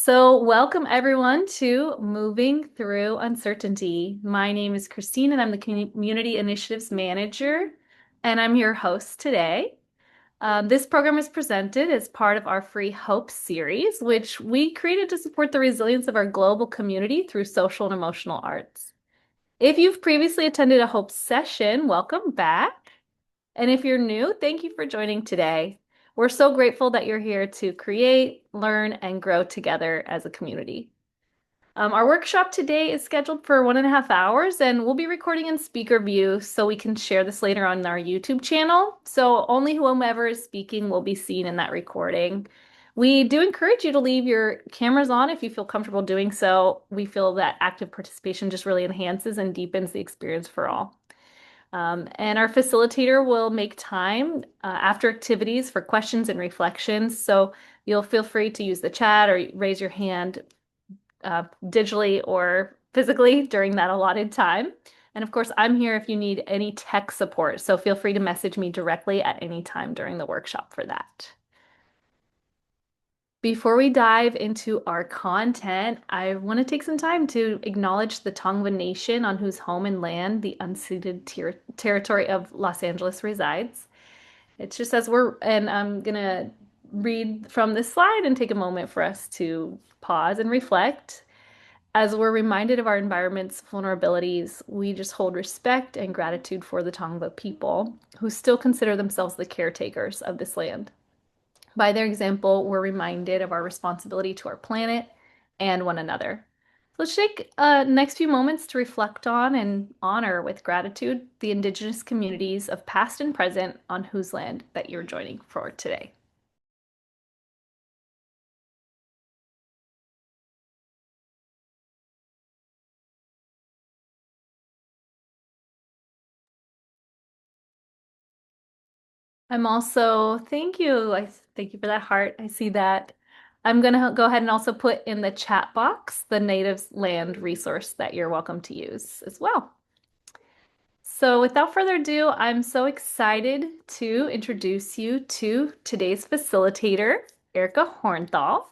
Welcome everyone to Moving Through Uncertainty. My name is Christine, and I'm the Community Initiatives Manager, and I'm your host today. This program is presented as part of our Free Hope series, which we created to support the resilience of our global community through social and emotional arts. If you've previously attended a Hope session, welcome back. And if you're new, thank you for joining today. We're so grateful that you're here to create, learn, and grow together as a community. Our workshop today is scheduled for 1.5 hours, and we'll be recording in speaker view so we can share this later on our YouTube channel. So only whomever is speaking will be seen in that recording. We do encourage you to leave your cameras on if you feel comfortable doing so. We feel that active participation just really enhances and deepens the experience for all. And our facilitator will make time after activities for questions and reflections. So you'll feel free to use the chat or raise your hand digitally or physically during that allotted time. And of course, I'm here if you need any tech support. So feel free to message me directly at any time during the workshop for that. Before we dive into our content, I want to take some time to acknowledge the Tongva Nation on whose home and land the unceded territory of Los Angeles resides. It's just and I'm going to read from this slide and take a moment for us to pause and reflect. As we're reminded of our environment's vulnerabilities, we just hold respect and gratitude for the Tongva people who still consider themselves the caretakers of this land. By their example, we're reminded of our responsibility to our planet and one another. So let's take next few moments to reflect on and honor with gratitude the Indigenous communities of past and present on whose land that you're joining for today. Thank you. I thank you for that heart. I see that. I'm going to go ahead and also put in the chat box the Natives Land resource that you're welcome to use as well. So without further ado, I'm so excited to introduce you to today's facilitator, Erica Hornthal.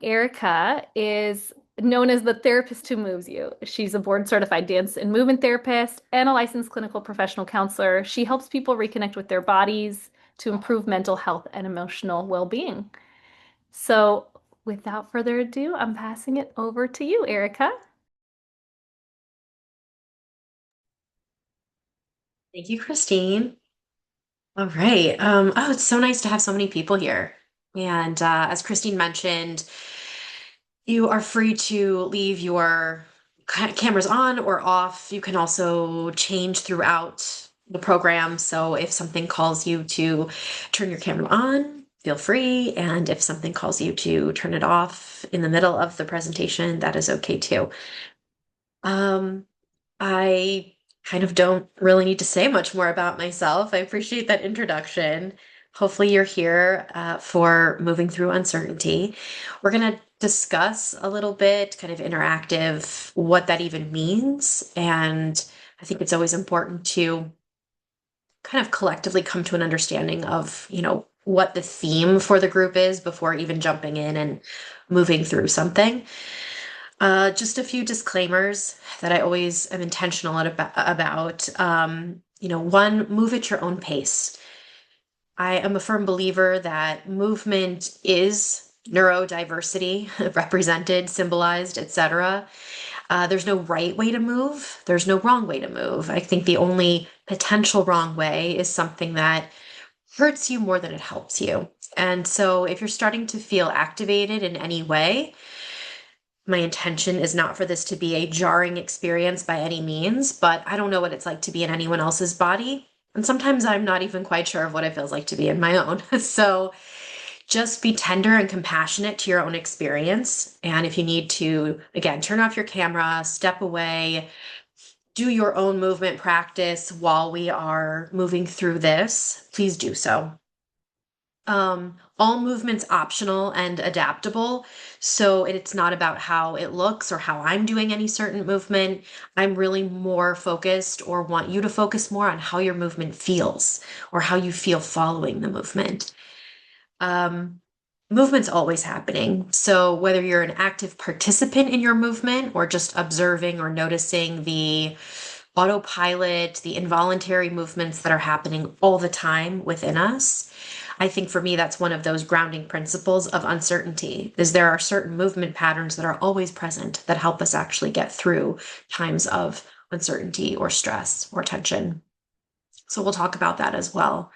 Erica is known as the therapist who moves you. She's a board certified dance and movement therapist and a licensed clinical professional counselor. She helps people reconnect with their bodies to improve mental health and emotional well-being. So without further ado, I'm passing it over to you, Erica. Thank you, Christine. All right. Oh, it's so nice to have so many people here. And as Christine mentioned, you are free to leave your cameras on or off. You can also change throughout the program. So if something calls you to turn your camera on, feel free. And if something calls you to turn it off in the middle of the presentation, that is okay too. I kind of don't really need to say much more about myself. I appreciate that introduction. Hopefully, you're here for moving through uncertainty. We're going to discuss a little bit, kind of interactive, what that even means. And I think it's always important to kind of collectively come to an understanding of, what the theme for the group is before even jumping in and moving through something. Just a few disclaimers that I always am intentional about. One, move at your own pace. I am a firm believer that movement is neurodiversity represented, symbolized, etc. There's no right way to move. There's no wrong way to move. I think the only potential wrong way is something that hurts you more than it helps you. And so if you're starting to feel activated in any way, my intention is not for this to be a jarring experience by any means, but I don't know what it's like to be in anyone else's body. And sometimes I'm not even quite sure of what it feels like to be in my own. So just be tender and compassionate to your own experience. And if you need to, again, turn off your camera, step away, do your own movement practice while we are moving through this, please do so. All movements optional and adaptable. So it's not about how it looks or how I'm doing any certain movement. I'm really more focused or want you to focus more on how your movement feels or how you feel following the movement. movement's always happening. So whether you're an active participant in your movement or just observing or noticing the autopilot, the involuntary movements that are happening all the time within us, I think for me, that's one of those grounding principles of uncertainty, is there are certain movement patterns that are always present that help us actually get through times of uncertainty or stress or tension. So we'll talk about that as well.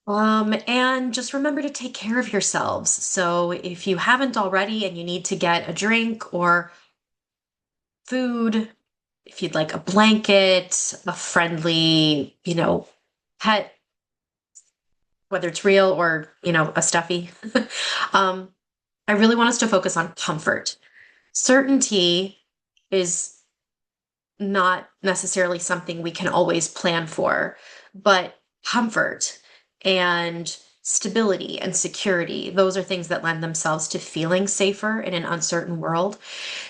And just remember to take care of yourselves. So if you haven't already and you need to get a drink or food, if you'd like a blanket, a friendly, pet, whether it's real or, a stuffy, um, I really want us to focus on comfort. Certainty is not necessarily something we can always plan for, but comfort and stability and security, those are things that lend themselves to feeling safer in an uncertain world.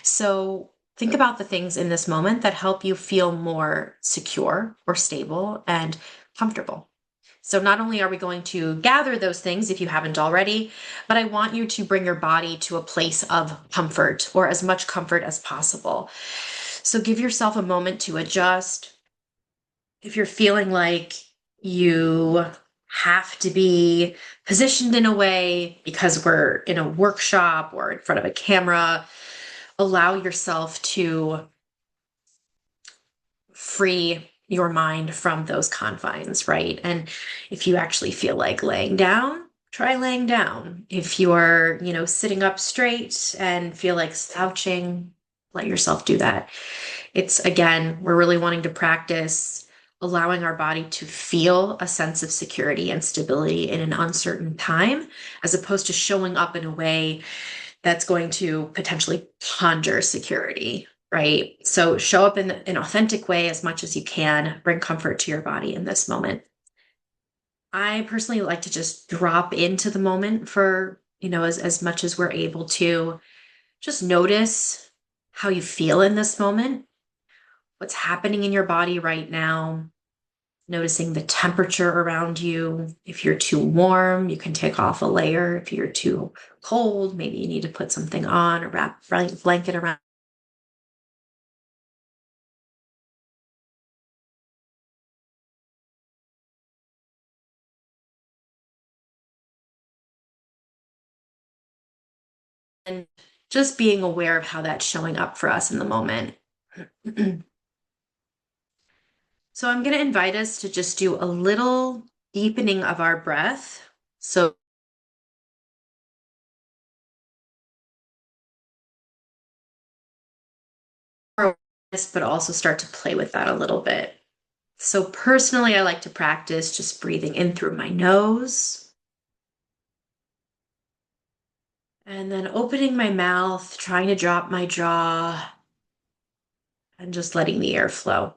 So think about the things in this moment that help you feel more secure or stable and comfortable. So not only are we going to gather those things if you haven't already, but I want you to bring your body to a place of comfort or as much comfort as possible. So give yourself a moment to adjust. If you're feeling like you have to be positioned in a way because we're in a workshop or in front of a camera, allow yourself to free your mind from those confines, right? And if you actually feel like laying down, try laying down. If you're, sitting up straight and feel like slouching, let yourself do that. It's again, we're really wanting to practice allowing our body to feel a sense of security and stability in an uncertain time, as opposed to showing up in a way that's going to potentially conjure security, right? So show up in an authentic way as much as you can, bring comfort to your body in this moment. I personally like to just drop into the moment for, as much as we're able to. Just notice how you feel in this moment, what's happening in your body right now, noticing the temperature around you. If you're too warm, you can take off a layer. If you're too cold, maybe you need to put something on or wrap a blanket around. And just being aware of how that's showing up for us in the moment. So I'm going to invite us to just do a little deepening of our breath. So, but also start to play with that a little bit. So personally, I like to practice just breathing in through my nose and then opening my mouth, trying to drop my jaw and just letting the air flow.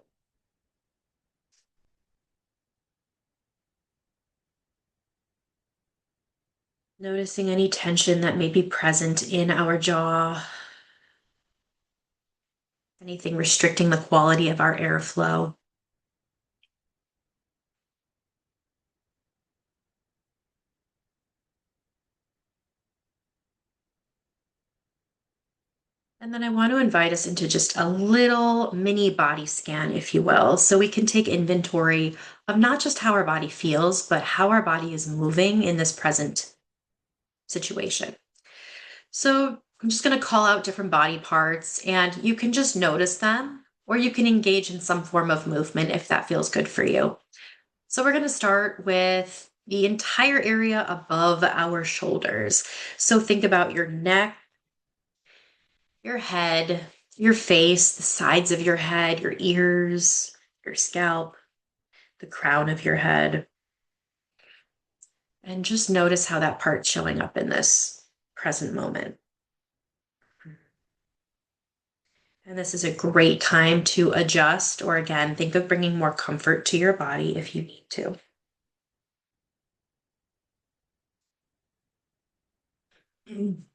Noticing any tension that may be present in our jaw, anything restricting the quality of our airflow. And then I want to invite us into just a little mini body scan, if you will, so we can take inventory of not just how our body feels, but how our body is moving in this present situation. So I'm just going to call out different body parts and you can just notice them, or you can engage in some form of movement if that feels good for you. So we're going to start with the entire area above our shoulders. So think about your neck, your head, your face, the sides of your head, your ears, your scalp, the crown of your head. And just notice how that part's showing up in this present moment. And this is a great time to adjust, or again, think of bringing more comfort to your body if you need to. And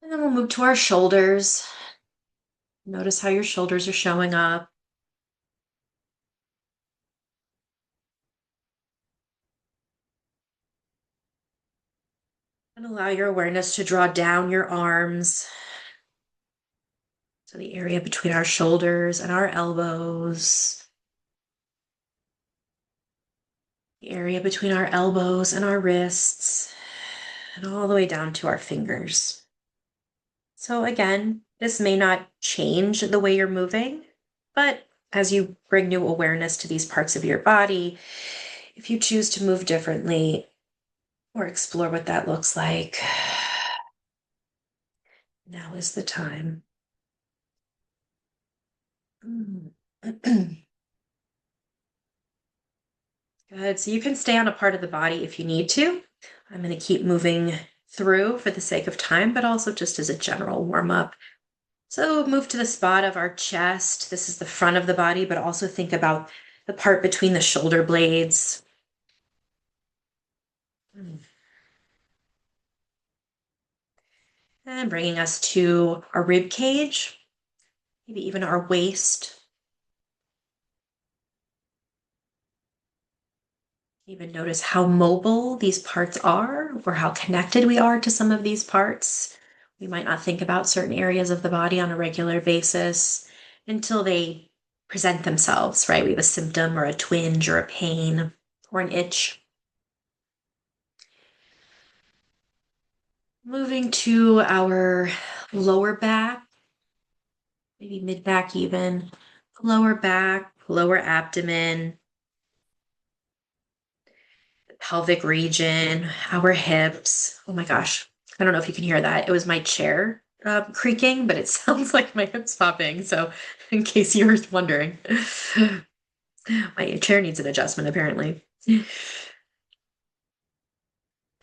then we'll move to our shoulders. Notice how your shoulders are showing up. And allow your awareness to draw down your arms. So the area between our shoulders and our elbows. The area between our elbows and our wrists. And all the way down to our fingers. So again, this may not change the way you're moving, but as you bring new awareness to these parts of your body, if you choose to move differently or explore what that looks like, now is the time. Good. So you can stay on a part of the body if you need to. I'm going to keep moving through for the sake of time, but also just as a general warm up. So move to the spot of our chest. This is the front of the body, but also think about the part between the shoulder blades. And bringing us to our rib cage, maybe even our waist. Even notice how mobile these parts are or how connected we are to some of these parts. We might not think about certain areas of the body on a regular basis until they present themselves, right? We have a symptom or a twinge or a pain or an itch. Moving to our lower back, maybe mid back even, lower back, lower abdomen, pelvic region, our hips. Oh my gosh. I don't know if you can hear that. It was my chair creaking, but it sounds like my hips popping. So, in case you were wondering, my chair needs an adjustment apparently.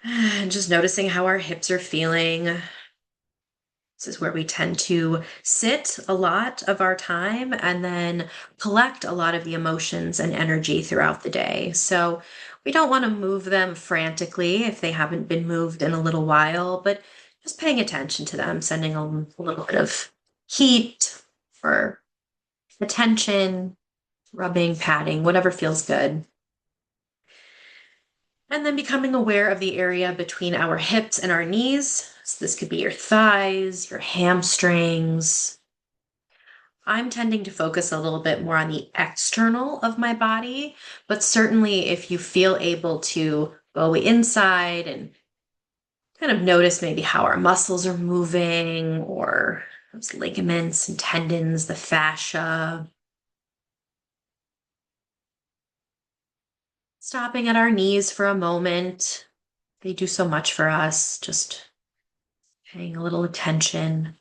And just noticing how our hips are feeling. This is where we tend to sit a lot of our time and then collect a lot of the emotions and energy throughout the day. So we don't want to move them frantically if they haven't been moved in a little while, but just paying attention to them, sending a little bit of heat or attention, rubbing, patting, whatever feels good. And then becoming aware of the area between our hips and our knees. So this could be your thighs, your hamstrings. I'm tending to focus a little bit more on the external of my body, but certainly if you feel able to go inside and kind of notice maybe how our muscles are moving or those ligaments and tendons, the fascia. Stopping at our knees for a moment. They do so much for us, just paying a little attention.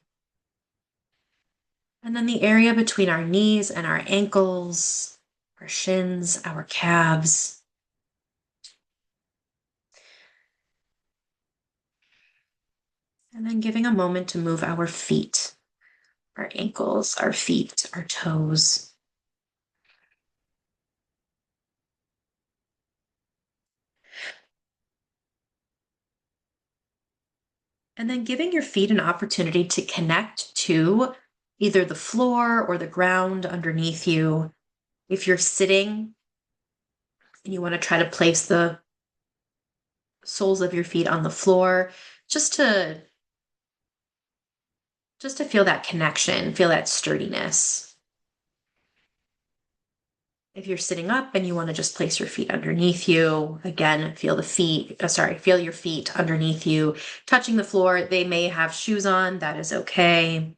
And then the area between our knees and our ankles, our shins, our calves. And then giving a moment to move our feet, our ankles, our feet, our toes. And then giving your feet an opportunity to connect to either the floor or the ground underneath you. If you're sitting and you want to try to place the soles of your feet on the floor, just to feel that connection, feel that sturdiness. If you're sitting up and you want to just place your feet underneath you, again, feel your feet underneath you, touching the floor. They may have shoes on, that is okay.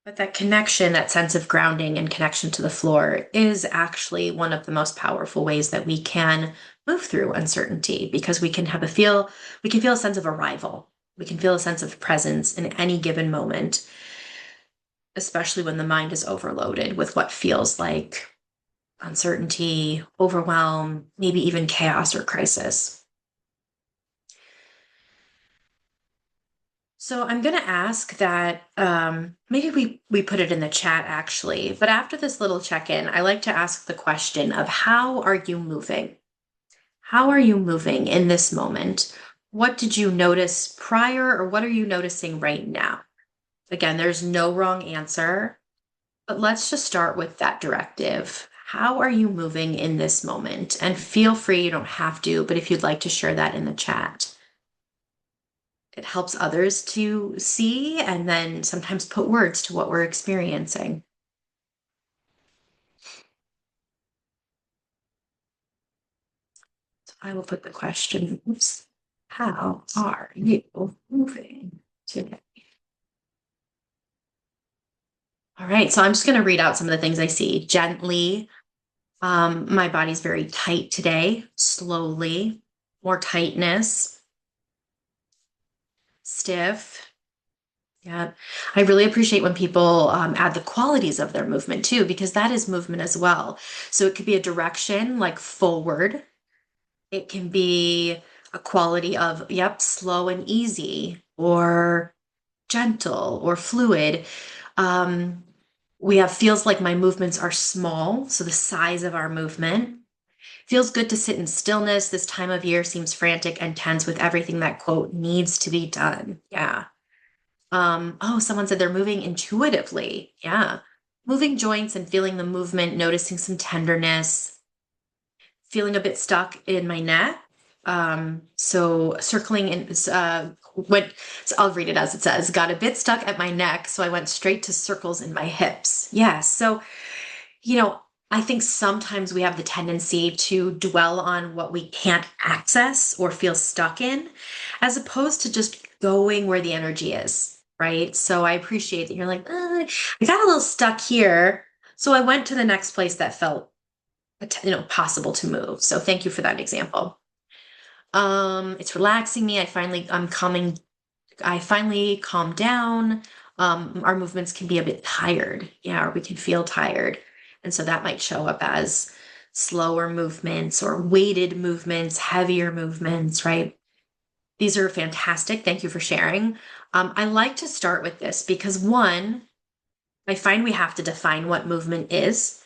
But that connection, that sense of grounding and connection to the floor is actually one of the most powerful ways that we can move through uncertainty because we can feel a sense of arrival. We can feel a sense of presence in any given moment, especially when the mind is overloaded with what feels like uncertainty, overwhelm, maybe even chaos or crisis. So I'm going to ask that maybe we put it in the chat actually, but after this little check-in, I like to ask the question of how are you moving? How are you moving in this moment? What did you notice prior or what are you noticing right now? Again, there's no wrong answer, but let's just start with that directive. How are you moving in this moment? And feel free, you don't have to, but if you'd like to share that in the chat, it helps others to see and then sometimes put words to what we're experiencing. So I will put the question, oops, how are you moving today? All right, so I'm just going to read out some of the things I see. Gently, my body's very tight today. Slowly, more tightness. Stiff. Yeah. I really appreciate when people add the qualities of their movement too, because that is movement as well. So it could be a direction like forward. It can be a quality of, yep, slow and easy or gentle or fluid. Um, we have feels like my movements are small, so the size of our movement. Feels good to sit in stillness. This time of year seems frantic and tense with everything that quote needs to be done. Yeah. Oh, someone said they're moving intuitively. Yeah. Moving joints and feeling the movement, noticing some tenderness, feeling a bit stuck in my neck. So circling in, went, so I'll read it as it says, got a bit stuck at my neck. So I went straight to circles in my hips. Yeah. So, you know, I think sometimes we have the tendency to dwell on what we can't access or feel stuck in, as opposed to just going where the energy is, right? So I appreciate that you're like, I got a little stuck here. So I went to the next place that felt, possible to move. So thank you for that example. It's relaxing me. I finally calmed down. Our movements can be a bit tired. Yeah, or we can feel tired. And so that might show up as slower movements or weighted movements, heavier movements, right? These are fantastic. Thank you for sharing. I like to start with this because one, I find we have to define what movement is.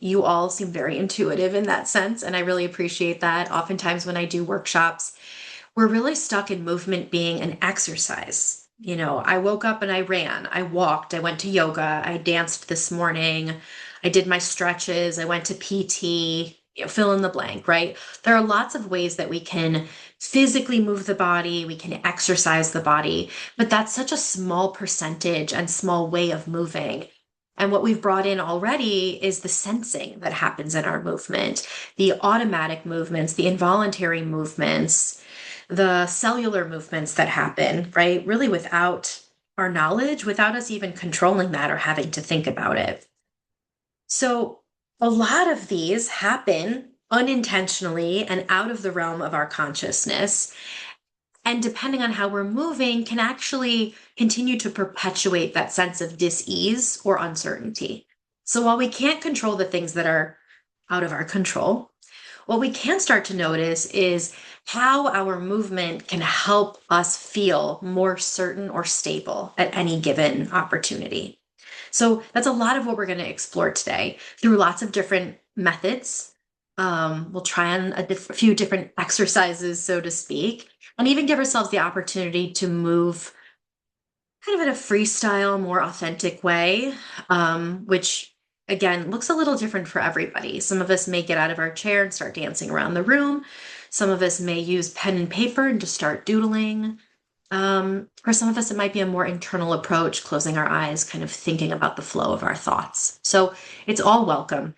You all seem very intuitive in that sense, and I really appreciate that. Oftentimes, when I do workshops, we're really stuck in movement being an exercise. I woke up and I ran, I walked, I went to yoga, I danced this morning, I did my stretches, I went to PT, fill in the blank, right? There are lots of ways that we can physically move the body, we can exercise the body, but that's such a small percentage and small way of moving. And what we've brought in already is the sensing that happens in our movement, the automatic movements, the involuntary movements, the cellular movements that happen, right? Really without our knowledge, without us even controlling that or having to think about it. So a lot of these happen unintentionally and out of the realm of our consciousness. And depending on how we're moving, can actually continue to perpetuate that sense of dis-ease or uncertainty. So while we can't control the things that are out of our control, what we can start to notice is how our movement can help us feel more certain or stable at any given opportunity. So that's a lot of what we're going to explore today through lots of different methods. We'll try on a few different exercises, so to speak, and even give ourselves the opportunity to move kind of in a freestyle, more authentic way, which again looks a little different for everybody. Some of us may get out of our chair and start dancing around the room. Some of us may use pen and paper and just start doodling. For some of us, it might be a more internal approach, closing our eyes, kind of thinking about the flow of our thoughts. So it's all welcome.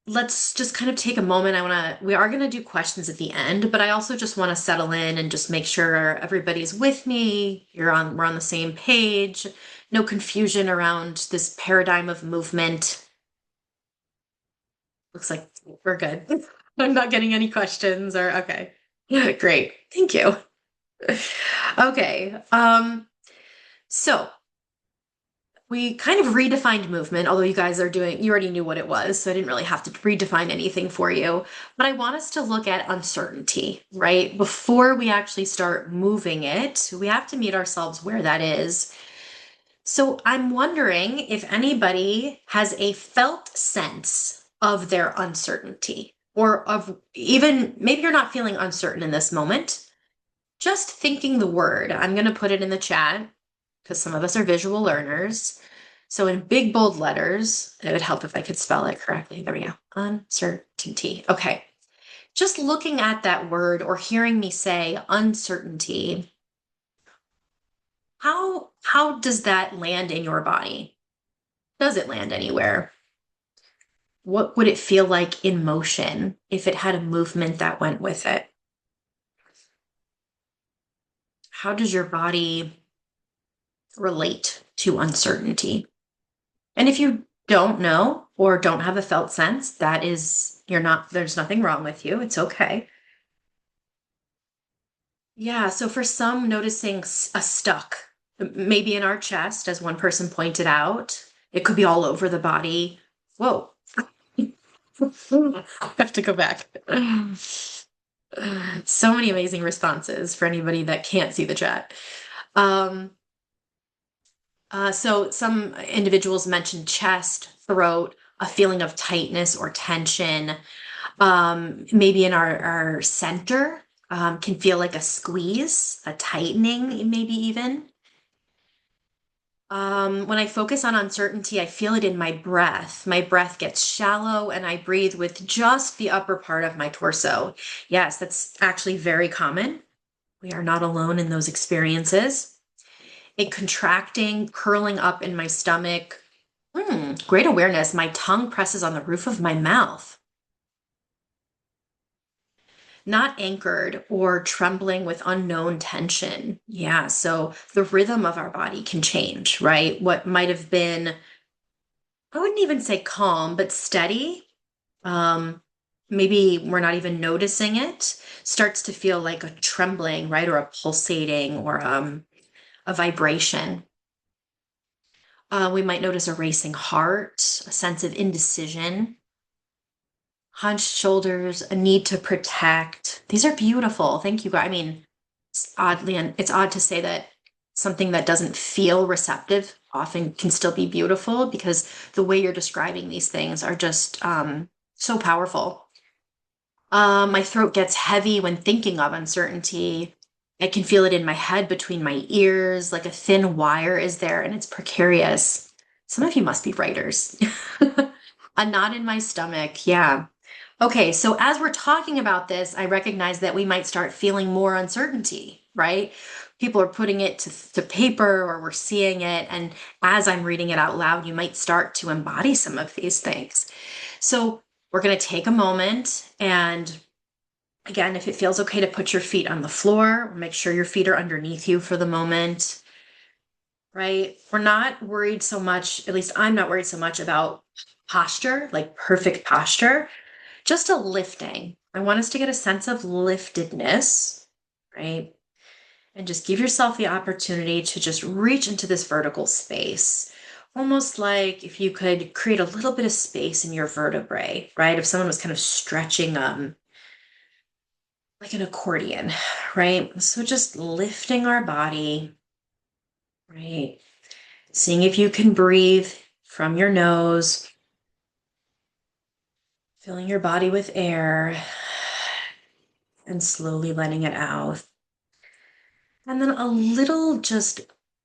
Let's just kind of take a moment. We are going to do questions at the end, but I also just want to settle in and just make sure everybody's with me. We're on the same page. No confusion around this paradigm of movement. Looks like we're good. I'm not getting any questions or okay. Yeah, great. Thank you. Okay. So we kind of redefined movement, although you already knew what it was, so I didn't really have to redefine anything for you. But I want us to look at uncertainty, right? Before we actually start moving it, we have to meet ourselves where that is. So I'm wondering if anybody has a felt sense of their uncertainty, or of even maybe you're not feeling uncertain in this moment. Just thinking the word, I'm going to put it in the chat because some of us are visual learners. So in big bold letters, it would help if I could spell it correctly. There we go. Uncertainty. Okay. Just looking at that word or hearing me say uncertainty, how does that land in your body? Does it land anywhere? What would it feel like in motion if it had a movement that went with it? How does your body relate to uncertainty? And if you don't know or don't have a felt sense, there's nothing wrong with you. It's okay. Yeah. So for some, noticing a stuck, maybe in our chest, as one person pointed out, it could be all over the body. Whoa. I have to go back. So many amazing responses for anybody that can't see the chat. Um, so some individuals mentioned chest, throat, a feeling of tightness or tension. Maybe in our center, can feel like a squeeze, a tightening, maybe even. When I focus on uncertainty, I feel it in my breath. My breath gets shallow and I breathe with just the upper part of my torso. Yes, that's actually very common. We are not alone in those experiences. A contracting, curling up in my stomach. Great awareness. My tongue presses on the roof of my mouth. Not anchored or trembling with unknown tension. Yeah, so the rhythm of our body can change, right? What might have been, I wouldn't even say calm, but steady. Um, Maybe we're not even noticing it, starts to feel like a trembling, right? Or a pulsating or a vibration. We might notice a racing heart, a sense of indecision, hunched shoulders, a need to protect. These are beautiful. Thank you, guys. I mean, it's odd to say that something that doesn't feel receptive often can still be beautiful because the way you're describing these things are just so powerful. My throat gets heavy when thinking of uncertainty. I can feel it in my head between my ears, like a thin wire is there, and it's precarious. Some of you must be writers. A knot in my stomach. Yeah. Okay, so as we're talking about this, I recognize that we might start feeling more uncertainty, right? People are putting it to paper or we're seeing it. And as I'm reading it out loud, you might start to embody some of these things. So we're going to take a moment and again, if it feels okay to put your feet on the floor, make sure your feet are underneath you for the moment, right? We're not worried so much, at least I'm not worried so much about posture, like perfect posture, just a lifting. I want us to get a sense of liftedness, right? And just give yourself the opportunity to just reach into this vertical space. Almost like if you could create a little bit of space in your vertebrae, right? If someone was kind of stretching like an accordion, right? So just lifting our body, right? Seeing if you can breathe from your nose, filling your body with air and slowly letting it out. And then a little just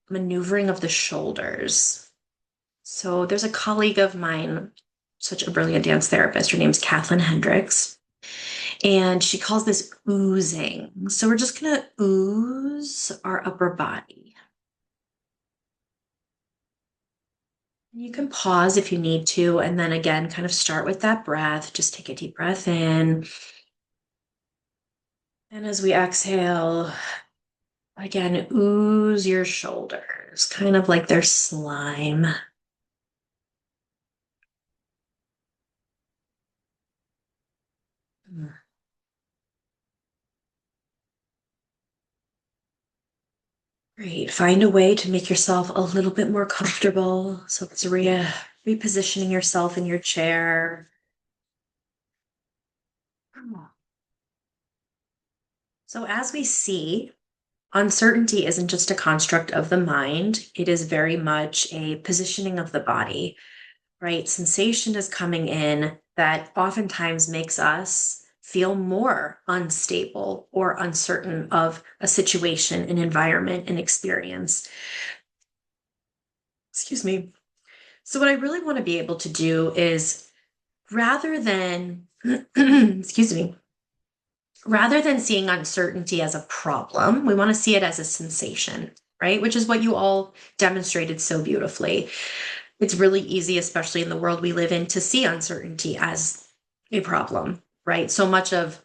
maneuvering of the shoulders. So there's a colleague of mine, such a brilliant dance therapist. Her name's Kathleen Hendricks. And she calls this oozing. So we're just going to ooze our upper body. You can pause if you need to. And then again, kind of start with that breath. Just take a deep breath in. And as we exhale, again, ooze your shoulders, kind of like they're slime. Great. Find a way to make yourself a little bit more comfortable. So it's repositioning yourself in your chair. So as we see, uncertainty isn't just a construct of the mind, it is very much a positioning of the body, right? Sensation is coming in that oftentimes makes us feel more unstable or uncertain of a situation, an environment, an experience. Excuse me. So, what I really want to be able to do is rather than, excuse me, rather than seeing uncertainty as a problem, we want to see it as a sensation, right? Which is what you all demonstrated so beautifully. It's really easy, especially in the world we live in, to see uncertainty as a problem, right? So much of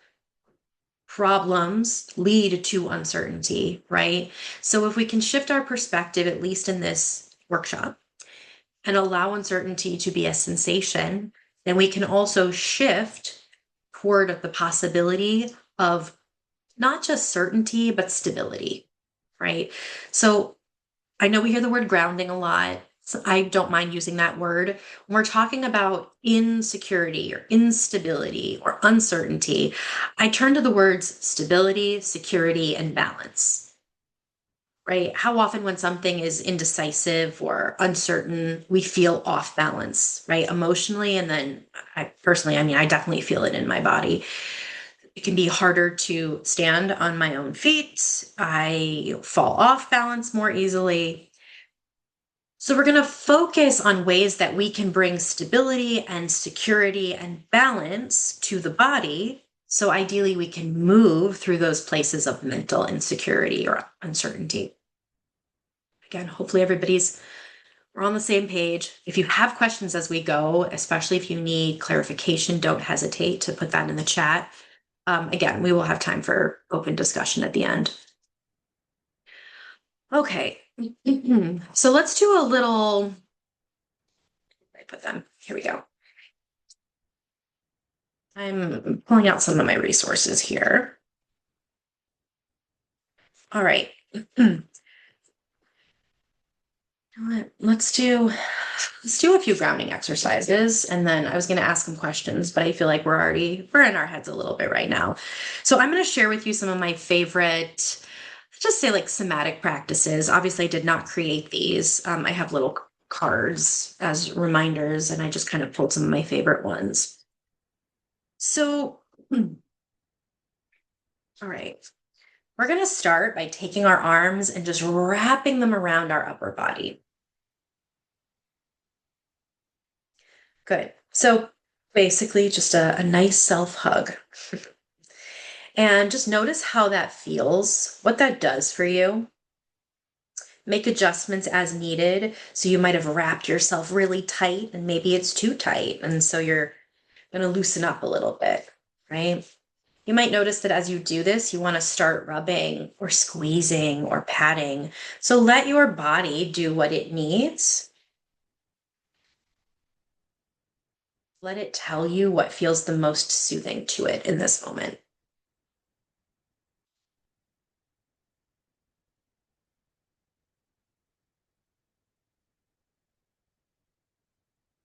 problems lead to uncertainty, right? So if we can shift our perspective, at least in this workshop, and allow uncertainty to be a sensation, then we can also shift toward the possibility of not just certainty, but stability, right? So I know we hear the word grounding a lot. So I don't mind using that word. When we're talking about insecurity or instability or uncertainty, I turn to the words stability, security, and balance, right? How often when something is indecisive or uncertain, we feel off balance, right? Emotionally. And then I personally, I mean, I definitely feel it in my body. It can be harder to stand on my own feet. I fall off balance more easily. So, we're going to focus on ways that we can bring stability and security and balance to the body. So, ideally, we can move through those places of mental insecurity or uncertainty. Again, hopefully, we're on the same page. If you have questions as we go, especially if you need clarification, don't hesitate to put that in the chat. Again, we will have time for open discussion at the end. Okay, so let's do a little, I put them, here we go. I'm pulling out some of my resources here. All right. Let's do a few grounding exercises, and then I was going to ask some questions, but I feel like we're in our heads a little bit right now. So I'm going to share with you some of my favorite, just say like somatic practices. Obviously, I did not create these. I have little cards as reminders, and I just kind of pulled some of my favorite ones. So, all right. We're going to start by taking our arms and just wrapping them around our upper body. Good. So basically just a nice self hug. And just notice how that feels, what that does for you. Make adjustments as needed. So you might have wrapped yourself really tight and maybe it's too tight. And so you're going to loosen up a little bit, right? You might notice that as you do this, you want to start rubbing or squeezing or patting. So let your body do what it needs. Let it tell you what feels the most soothing to it in this moment.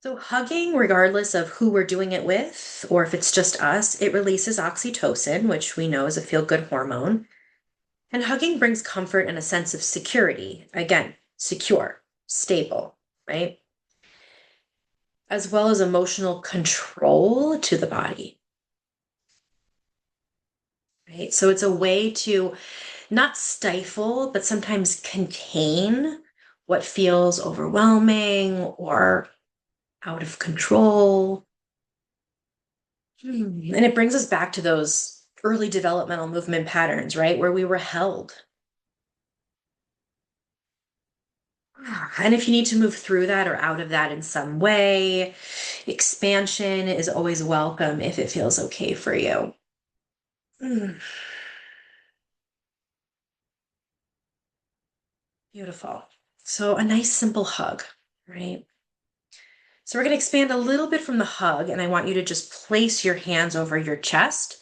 So, hugging, regardless of who we're doing it with, or if it's just us, it releases oxytocin, which we know is a feel good hormone. And hugging brings comfort and a sense of security. Again, secure, stable, right? As well as emotional control to the body, right? So, it's a way to not stifle, but sometimes contain what feels overwhelming or out of control. And it brings us back to those early developmental movement patterns, right? Where we were held. And if you need to move through that or out of that in some way, expansion is always welcome if it feels okay for you. Beautiful. So, a nice simple hug, right? So, we're going to expand a little bit from the hug, and I want you to just place your hands over your chest.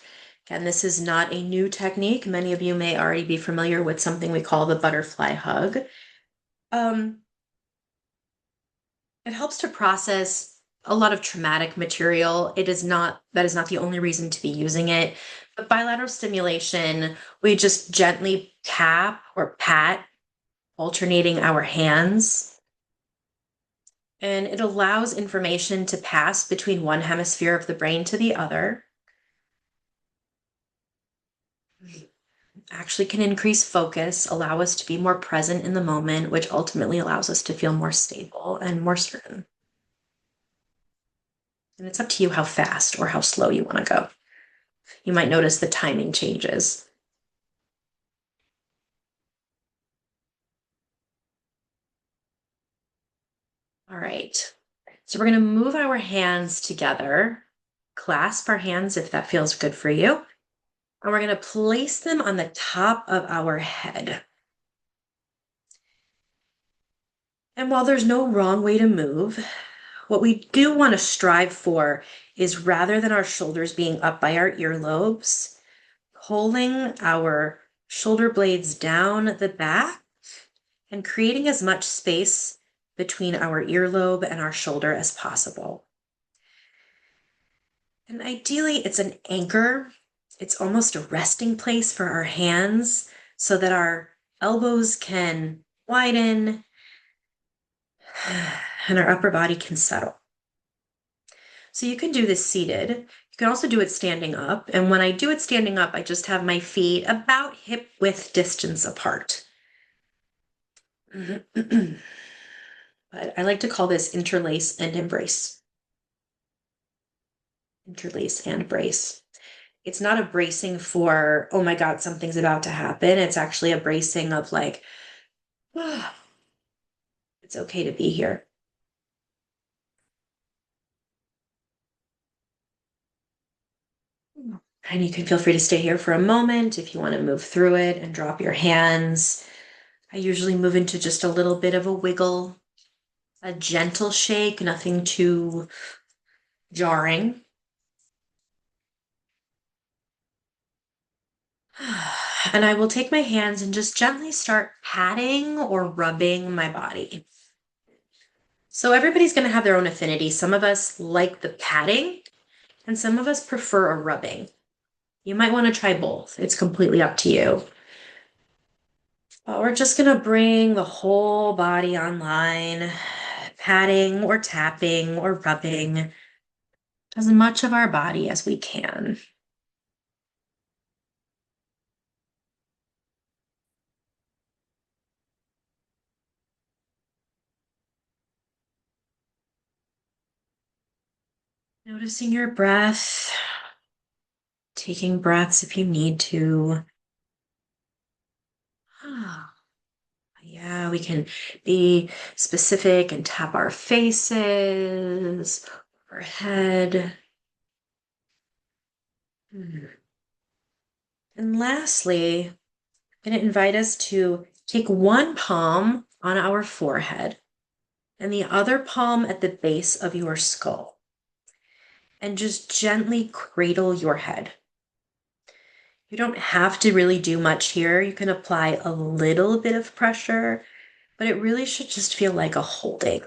And this is not a new technique. Many of you may already be familiar with something we call the butterfly hug. Um, it helps to process a lot of traumatic material. That is not the only reason to be using it. But bilateral stimulation, we just gently tap or pat, alternating our hands. And it allows information to pass between one hemisphere of the brain to the other. Actually can increase focus, allow us to be more present in the moment, which ultimately allows us to feel more stable and more certain. And it's up to you how fast or how slow you want to go. You might notice the timing changes. All right. So we're going to move our hands together, clasp our hands if that feels good for you. And we're going to place them on the top of our head. And while there's no wrong way to move, what we do want to strive for is rather than our shoulders being up by our earlobes, pulling our shoulder blades down the back and creating as much space between our earlobe and our shoulder as possible. And ideally, it's an anchor. It's almost a resting place for our hands so that our elbows can widen and our upper body can settle. So you can do this seated. You can also do it standing up. And when I do it standing up, I just have my feet about hip width distance apart. But I like to call this interlace and embrace. Interlace and brace. It's not a bracing for, oh my God, something's about to happen. It's actually a bracing of like, ah, it's okay to be here. And you can feel free to stay here for a moment if you want to move through it and drop your hands. I usually move into just a little bit of a wiggle, a gentle shake, nothing too jarring. And I will take my hands and just gently start patting or rubbing my body. So everybody's going to have their own affinity. Some of us like the patting, and some of us prefer a rubbing. You might want to try both. It's completely up to you. But we're just going to bring the whole body online, patting or tapping or rubbing as much of our body as we can. Noticing your breath, taking breaths if you need to. Yeah, we can be specific and tap our faces, our head. And lastly, I'm going to invite us to take one palm on our forehead and the other palm at the base of your skull, and just gently cradle your head. You don't have to really do much here. You can apply a little bit of pressure, but it really should just feel like a holding.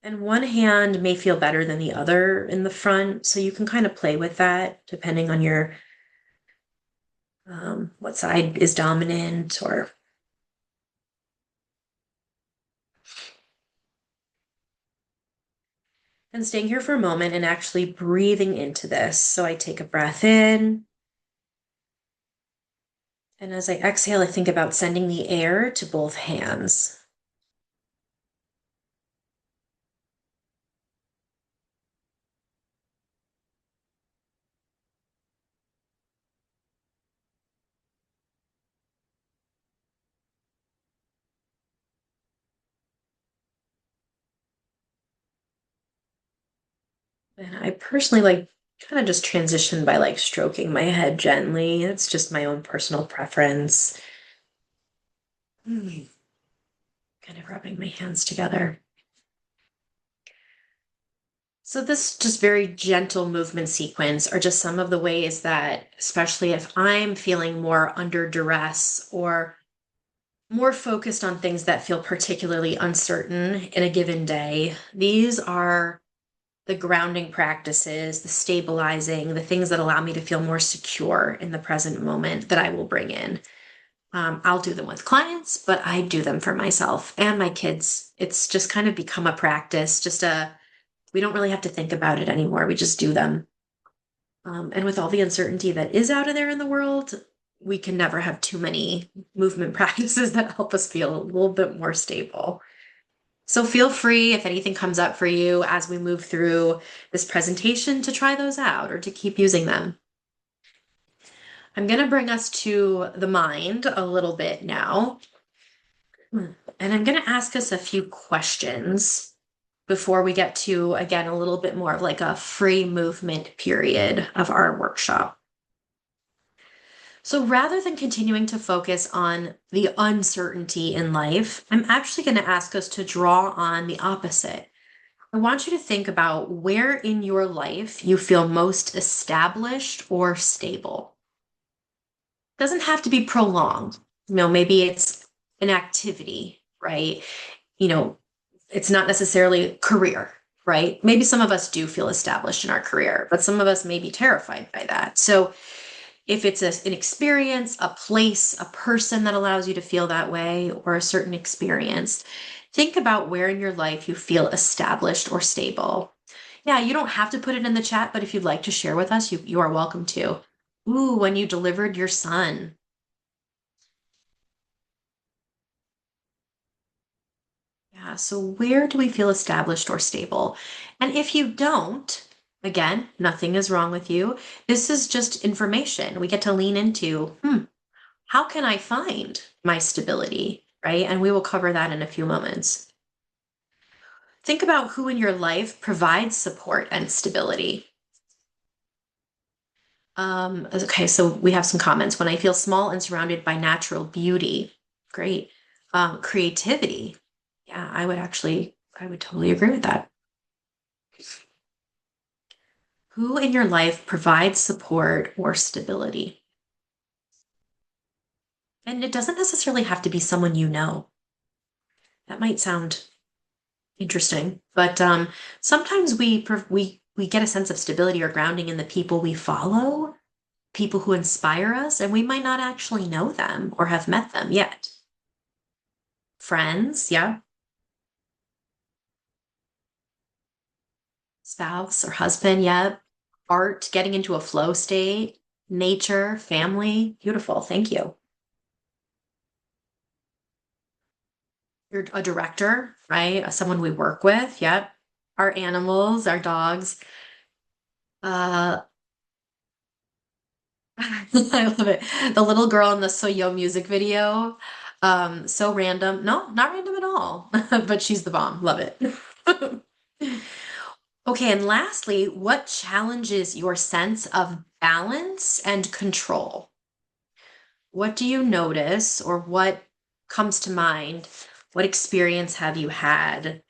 And one hand may feel better than the other in the front, so you can kind of play with that depending on your what side is dominant or. And staying here for a moment and actually breathing into this. So I take a breath in. And as I exhale, I think about sending the air to both hands. And I personally like kind of just transition by like stroking my head gently. It's just my own personal preference. Kind of rubbing my hands together. So this just very gentle movement sequence are just some of the ways that, especially if I'm feeling more under duress or more focused on things that feel particularly uncertain in a given day, these are the grounding practices, the stabilizing, the things that allow me to feel more secure in the present moment that I will bring in. I'll do them with clients, but I do them for myself and my kids. It's just kind of become a practice, we don't really have to think about it anymore. We just do them. And with all the uncertainty that is out of there in the world, we can never have too many movement practices that help us feel a little bit more stable. So feel free if anything comes up for you as we move through this presentation to try those out or to keep using them. I'm going to bring us to the mind a little bit now. And I'm going to ask us a few questions before we get to, again, a little bit more of like a free movement period of our workshop. So rather than continuing to focus on the uncertainty in life, I'm actually going to ask us to draw on the opposite. I want you to think about where in your life you feel most established or stable. It doesn't have to be prolonged. Maybe it's an activity, right? You know, it's not necessarily career, right? Maybe some of us do feel established in our career, but some of us may be terrified by that. So if it's an experience, a place, a person that allows you to feel that way, or a certain experience, think about where in your life you feel established or stable. Yeah, you don't have to put it in the chat, but if you'd like to share with us, you are welcome to. Ooh, when you delivered your son. Yeah, so where do we feel established or stable? And if you don't, again, nothing is wrong with you. This is just information we get to lean into. How can I find my stability? Right? And we will cover that in a few moments. Think about who in your life provides support and stability. Okay, so we have some comments. When I feel small and surrounded by natural beauty, great. Creativity. Yeah, I would totally agree with that. Who in your life provides support or stability? And it doesn't necessarily have to be someone you know. That might sound interesting, but sometimes we get a sense of stability or grounding in the people we follow, people who inspire us, and we might not actually know them or have met them yet. Friends, yeah, spouse or husband, yeah. Art, getting into a flow state, nature, family, beautiful. Thank you. You're a director, right? Someone we work with, yep. Our animals, our dogs. Uh, I love it. The little girl in the Soyo music video. So random. No, not random at all. But she's the bomb. Love it. Okay, and lastly, what challenges your sense of balance and control? What do you notice or what comes to mind? What experience have you had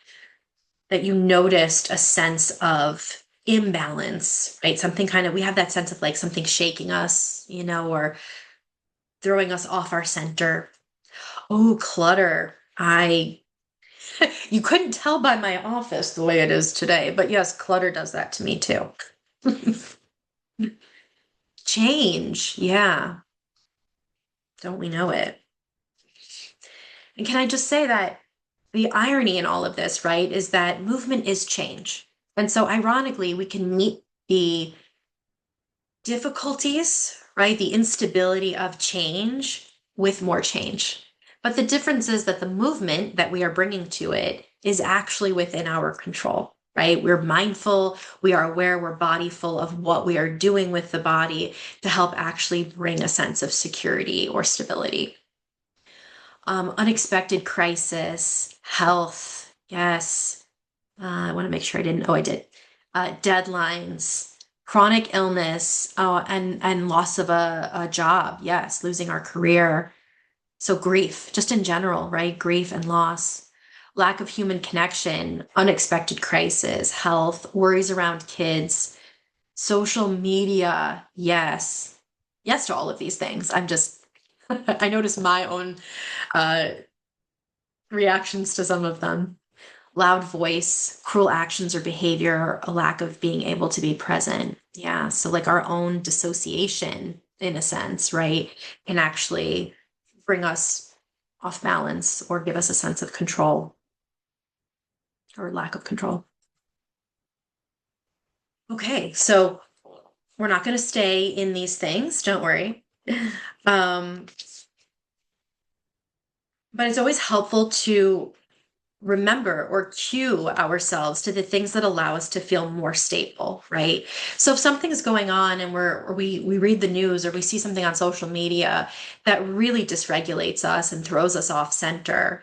that you noticed a sense of imbalance, right? Something kind of, we have that sense of like something shaking us, or throwing us off our center. Oh, clutter. You couldn't tell by my office the way it is today, but yes, clutter does that to me too. Change. Yeah. Don't we know it? And can I just say that the irony in all of this, right, is that movement is change. And so ironically, we can meet the difficulties, right? The instability of change with more change. But the difference is that the movement that we are bringing to it is actually within our control, right? We're mindful, we are aware, we're bodyful of what we are doing with the body to help actually bring a sense of security or stability. Unexpected crisis, health, yes. I want to make sure I didn't. Oh, I did. Deadlines, chronic illness, and loss of a job. Yes, losing our career. So grief, just in general, right? Grief and loss, lack of human connection, unexpected crisis, health, worries around kids, social media. Yes, yes to all of these things. I'm just, I notice my own uh, reactions to some of them. Loud voice, cruel actions or behavior, a lack of being able to be present. Yeah. So, like our own dissociation, in a sense, right, can actually bring us off balance or give us a sense of control or lack of control. Okay. So, we're not going to stay in these things. Don't worry. Um, but it's always helpful to remember or cue ourselves to the things that allow us to feel more stable, right? So if something's going on and we read the news or we see something on social media that really dysregulates us and throws us off center,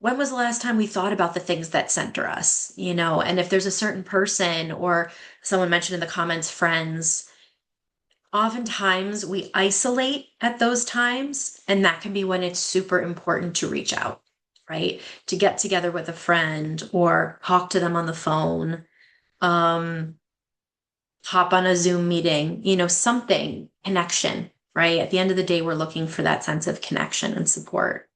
when was the last time we thought about the things that center us, you know? And if there's a certain person, or someone mentioned in the comments, friends, oftentimes we isolate at those times, and that can be when it's super important to reach out, right? To get together with a friend or talk to them on the phone, um, hop on a Zoom meeting, you know, something, connection, right? At the end of the day, we're looking for that sense of connection and support.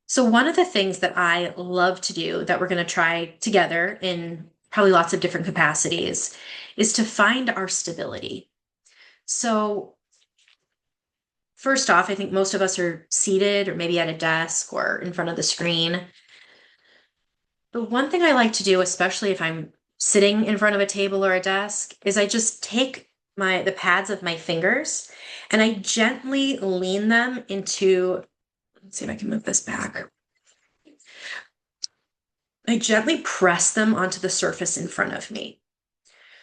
So one of the things that I love to do that we're going to try together in probably lots of different capacities is to find our stability. So first off, I think most of us are seated or maybe at a desk or in front of the screen. The one thing I like to do, especially if I'm sitting in front of a table or a desk, is I just take the pads of my fingers and I gently lean them into, let's see if I can move this back. I gently press them onto the surface in front of me.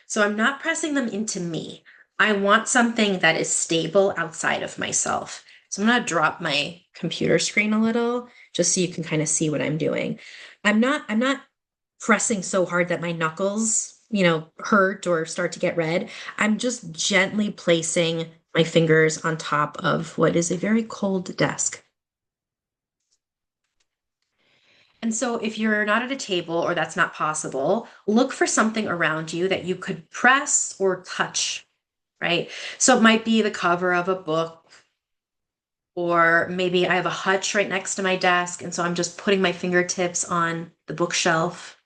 So I'm not pressing them into me. I want something that is stable outside of myself. So I'm going to drop my computer screen a little just so you can kind of see what I'm doing. I'm not pressing so hard that my knuckles, you know, hurt or start to get red. I'm just gently placing my fingers on top of what is a very cold desk. And so if you're not at a table or that's not possible, look for something around you that you could press or touch, right? So it might be the cover of a book, or maybe I have a hutch right next to my desk, and so I'm just putting my fingertips on the bookshelf.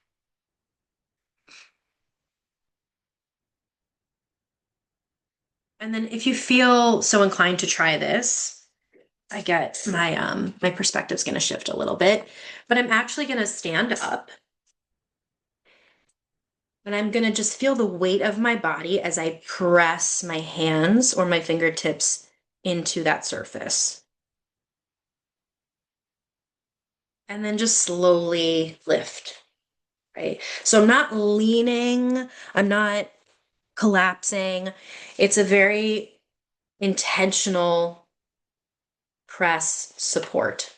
And then if you feel so inclined to try this, I get my perspective's going to shift a little bit, but I'm actually going to stand up. And I'm going to just feel the weight of my body as I press my hands or my fingertips into that surface. And then just slowly lift, right? So I'm not leaning, I'm not collapsing. It's a very intentional press support.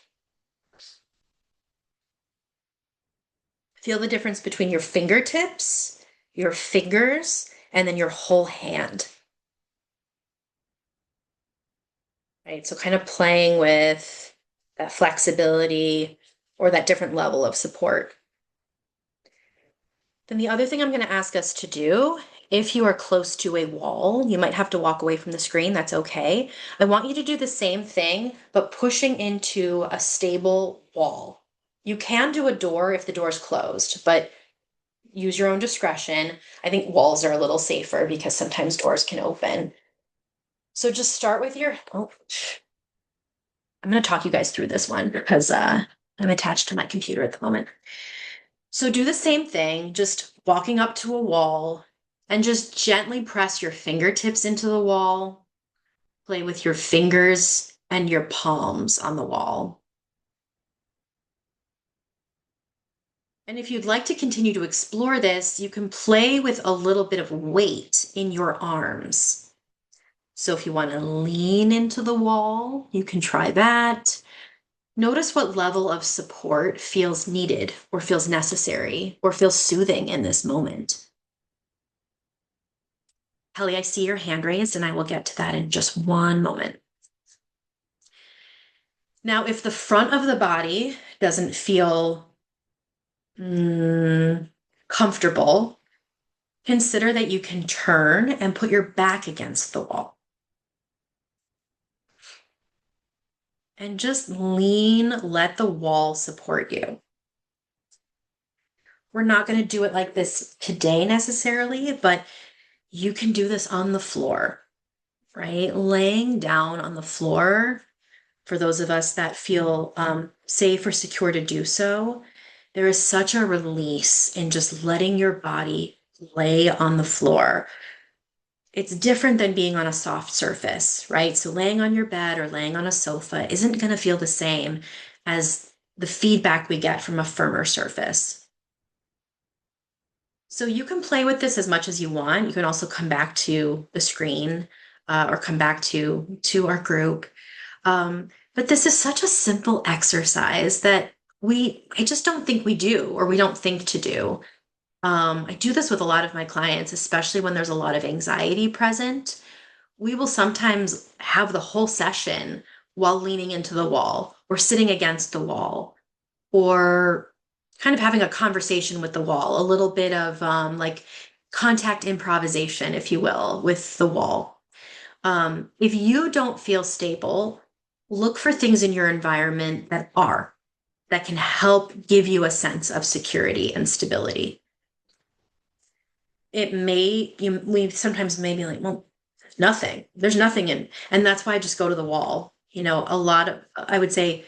Feel the difference between your fingertips, your fingers, and then your whole hand. Right? So kind of playing with that flexibility or that different level of support. Then the other thing I'm going to ask us to do, if you are close to a wall, you might have to walk away from the screen, that's okay. I want you to do the same thing, but pushing into a stable wall. You can do a door if the door is closed, but use your own discretion. I think walls are a little safer because sometimes doors can open. So just start with your, oh, I'm going to talk you guys through this one because I'm attached to my computer at the moment. So do the same thing, just walking up to a wall and just gently press your fingertips into the wall. Play with your fingers and your palms on the wall. And if you'd like to continue to explore this, you can play with a little bit of weight in your arms. So if you want to lean into the wall, you can try that. Notice what level of support feels needed or feels necessary or feels soothing in this moment. Kelly, I see your hand raised, and I will get to that in just one moment. Now, if the front of the body doesn't feel comfortable, consider that you can turn and put your back against the wall. And just lean, let the wall support you. We're not going to do it like this today necessarily, but you can do this on the floor, right? Laying down on the floor, for those of us that feel safe or secure to do so, there is such a release in just letting your body lay on the floor. It's different than being on a soft surface, right? So laying on your bed or laying on a sofa isn't going to feel the same as the feedback we get from a firmer surface. So you can play with this as much as you want. You can also come back to the screen or come back to our group. But this is such a simple exercise that I just don't think we do, or we don't think to do. I do this with a lot of my clients, especially when there's a lot of anxiety present. We will sometimes have the whole session while leaning into the wall or sitting against the wall or kind of having a conversation with the wall, a little bit of like contact improvisation, if you will, with the wall. If you don't feel stable, look for things in your environment that can help give you a sense of security and stability. We sometimes may be like, well, nothing. There's nothing and that's why I just go to the wall. I would say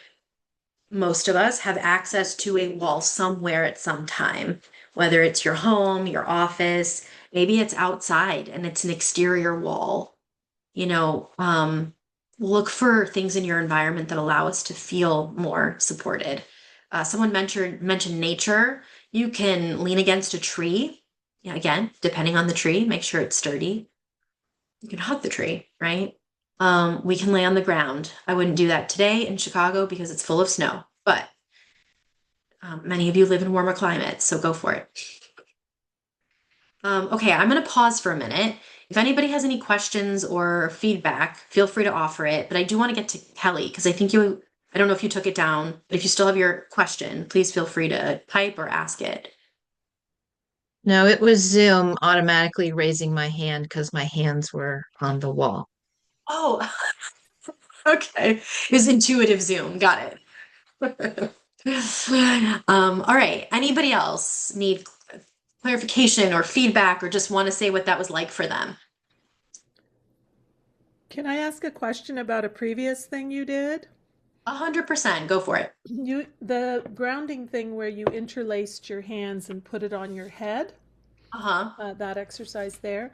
most of us have access to a wall somewhere at some time, whether it's your home, your office, maybe it's outside and it's an exterior wall. You know, look for things in your environment that allow us to feel more supported. Someone mentioned nature. You can lean against a tree. Yeah, again, depending on the tree, make sure it's sturdy. You can hug the tree, right? We can lay on the ground. I wouldn't do that today in Chicago because it's full of snow, but many of you live in warmer climates, so go for it. Okay, I'm going to pause for a minute. If anybody has any questions or feedback, feel free to offer it. But I do want to get to Kelly because I don't know if you took it down, but if you still have your question, please feel free to type or ask it. No, it was Zoom automatically raising my hand because my hands were on the wall. Oh, okay. It was intuitive Zoom. Got it. All right. Anybody else need clarification or feedback or just want to say what that was like for them? Can I ask a question about a previous thing you did? 100%. Go for it. The grounding thing where you interlaced your hands and put it on your head, Uh-huh. that exercise there,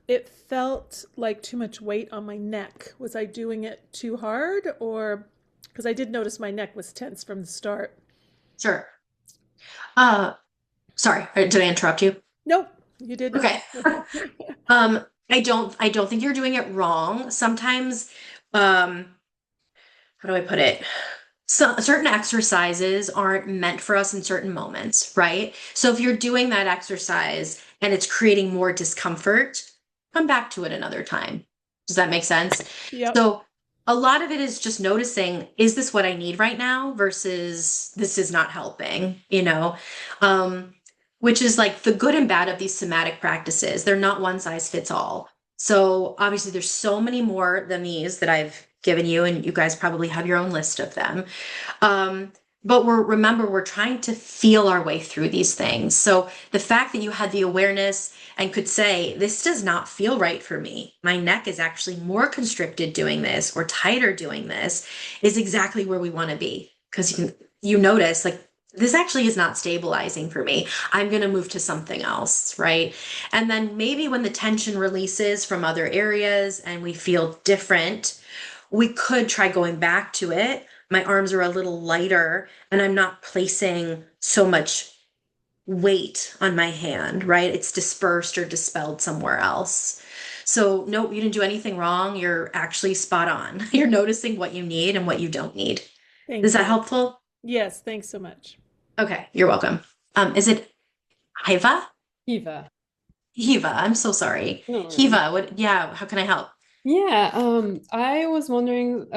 it felt like too much weight on my neck. Was I doing it too hard or because I did notice my neck was tense from the start? Sure. Uh, Sorry, did I interrupt you? Nope, you did not. Okay. I don't think you're doing it wrong. Sometimes, how do I put it? Certain exercises aren't meant for us in certain moments, right? So if you're doing that exercise and it's creating more discomfort, come back to it another time. Does that make sense? Yep. So a lot of it is just noticing, is this what I need right now versus this is not helping, Um, which is like the good and bad of these somatic practices. They're not one size fits all. So obviously there's so many more than these that I've given you, and you guys probably have your own list of them. But remember, we're trying to feel our way through these things. So the fact that you had the awareness and could say, this does not feel right for me. My neck is actually more constricted doing this or tighter doing this is exactly where we want to be. Because you notice like this actually is not stabilizing for me. I'm going to move to something else, right? And then maybe when the tension releases from other areas and we feel different, we could try going back to it. My arms are a little lighter and I'm not placing so much weight on my hand, right? It's dispersed or dispelled somewhere else. So, no, you didn't do anything wrong. You're actually spot on. You're noticing what you need and what you don't need. Is Thank that you. helpful? Yes, thanks so much. Okay, you're welcome. Is it Hiva? Eva. Hiva, I'm so sorry. No worries. Hiva, yeah, how can I help? Yeah, I was wondering,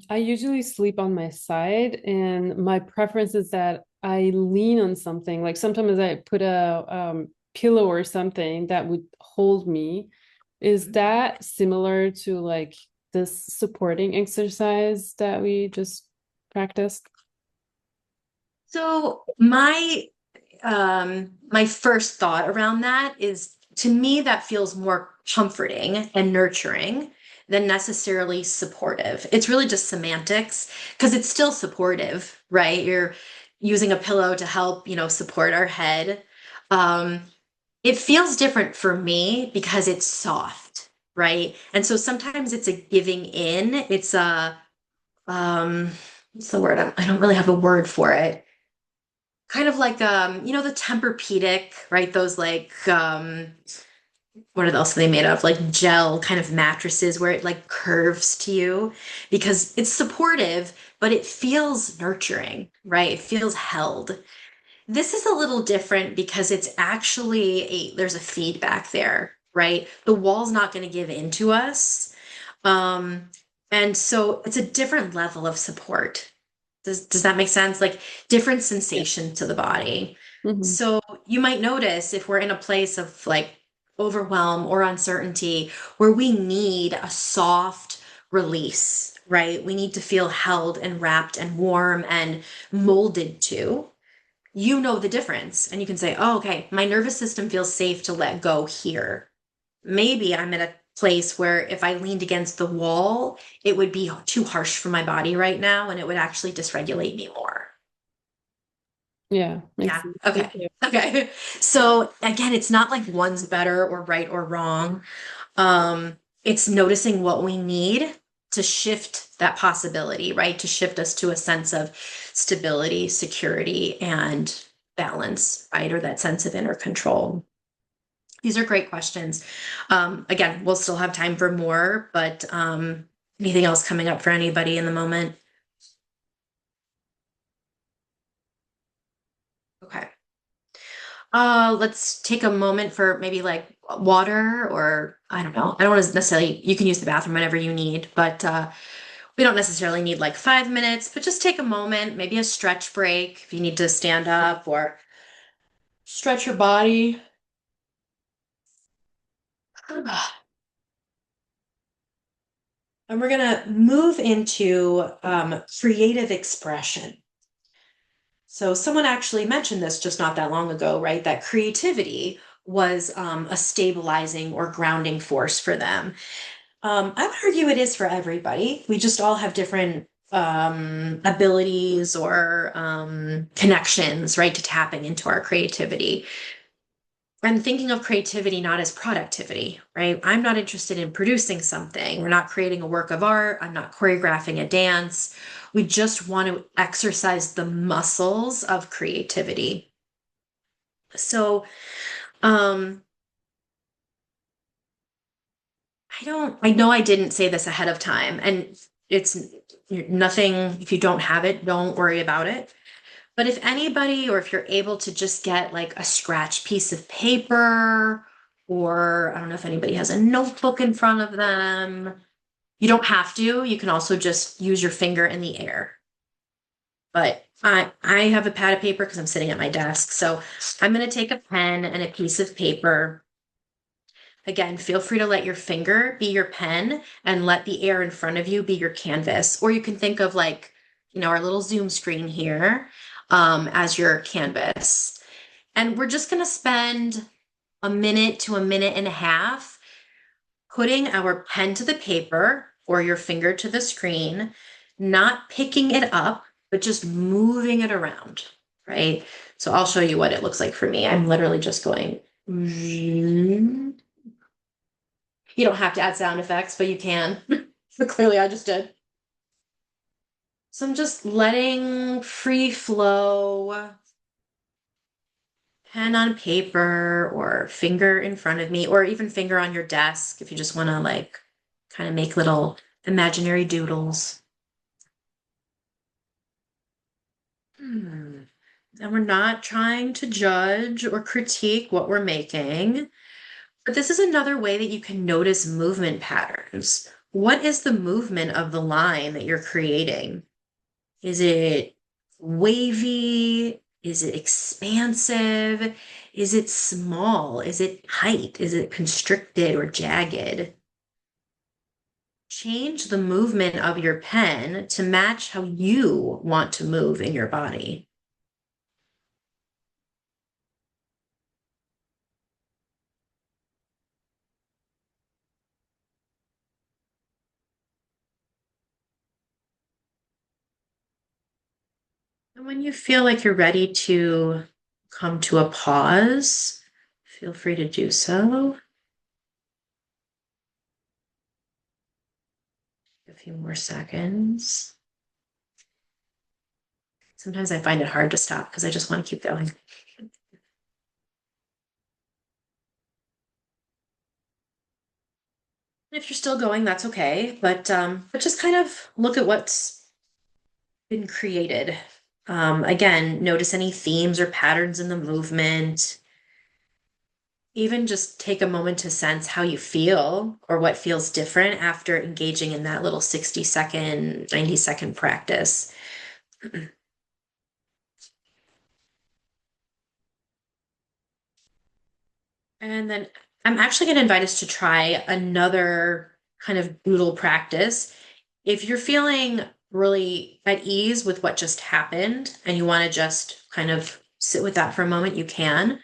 I usually sleep on my side, and my preference is that I lean on something. Like sometimes I put a pillow or something that would hold me. Is that similar to like this supporting exercise that we just practiced? So my first thought around that is to me that feels more comforting and nurturing than necessarily supportive. It's really just semantics because it's still supportive, right? You're using a pillow to help, support our head. Um, it feels different for me because it's soft, right? And so sometimes it's a giving in. It's a um what's the word? I don't really have a word for it. Kind of like the Tempur-Pedic, right? Those like what else are they made of? Like gel kind of mattresses where it like curves to you because it's supportive, but it feels nurturing, right? It feels held. This is a little different because it's actually there's a feedback there, right? The wall's not going to give in to us. Um, and so it's a different level of support. Does that make sense? Like different Yeah. sensation to the body. Hmm. So you might notice if we're in a place of like overwhelm or uncertainty where we need a soft release, right? We need to feel held and wrapped and warm and molded to. You know the difference. And you can say, oh, okay, my nervous system feels safe to let go here. Maybe I'm at a place where if I leaned against the wall, it would be too harsh for my body right now and it would actually dysregulate me more. Yeah, makes Yeah. sense. Thank Okay. you. Okay. So again, it's not like one's better or right or wrong. It's noticing what we need to shift that possibility, right? To shift us to a sense of stability, security, and balance, right? Or that sense of inner control. These are great questions. Again, we'll still have time for more, but anything else coming up for anybody in the moment? Okay. Let's take a moment for maybe like water or I don't know. I don't want to necessarily, you can use the bathroom whenever you need, but we don't necessarily need like 5 minutes, but just take a moment, maybe a stretch break if you need to stand up or stretch your body. And we're gonna move into creative expression. So someone actually mentioned this just not that long ago, right? That creativity was a stabilizing or grounding force for them. I would argue it is for everybody. We just all have different abilities or connections, right, to tapping into our creativity. I'm thinking of creativity not as productivity, right? I'm not interested in producing something. We're not creating a work of art. I'm not choreographing a dance. We just want to exercise the muscles of creativity. So, um, I know I didn't say this ahead of time, and it's nothing, if you don't have it, don't worry about it. But if anybody, or if you're able to just get like a scratch piece of paper, or I don't know if anybody has a notebook in front of them, you don't have to. You can also just use your finger in the air. But I have a pad of paper because I'm sitting at my desk. So I'm going to take a pen and a piece of paper. Again, feel free to let your finger be your pen and let the air in front of you be your canvas. Or you can think of like, our little Zoom screen here as your canvas. And we're just going to spend a minute to a minute and a half putting our pen to the paper or your finger to the screen, not picking it up, but just moving it around, right? So I'll show you what it looks like for me. I'm literally just going. You don't have to add sound effects, but you can. But clearly I just did. So I'm just letting free flow, pen on paper or finger in front of me, or even finger on your desk if you just want to like kind of make little imaginary doodles. And we're not trying to judge or critique what we're making. But this is another way that you can notice movement patterns. What is the movement of the line that you're creating? Is it wavy? Is it expansive? Is it small? Is it tight? Is it constricted or jagged? Change the movement of your pen to match how you want to move in your body. And when you feel like you're ready to come to a pause, feel free to do so. A few more seconds. Sometimes I find it hard to stop because I just want to keep going. If you're still going, that's okay. But just kind of look at what's been created. Again, notice any themes or patterns in the movement. Even just take a moment to sense how you feel or what feels different after engaging in that little 60-second, 90-second practice. And then I'm actually going to invite us to try another kind of doodle practice. If you're feeling really at ease with what just happened and you want to just kind of sit with that for a moment, you can.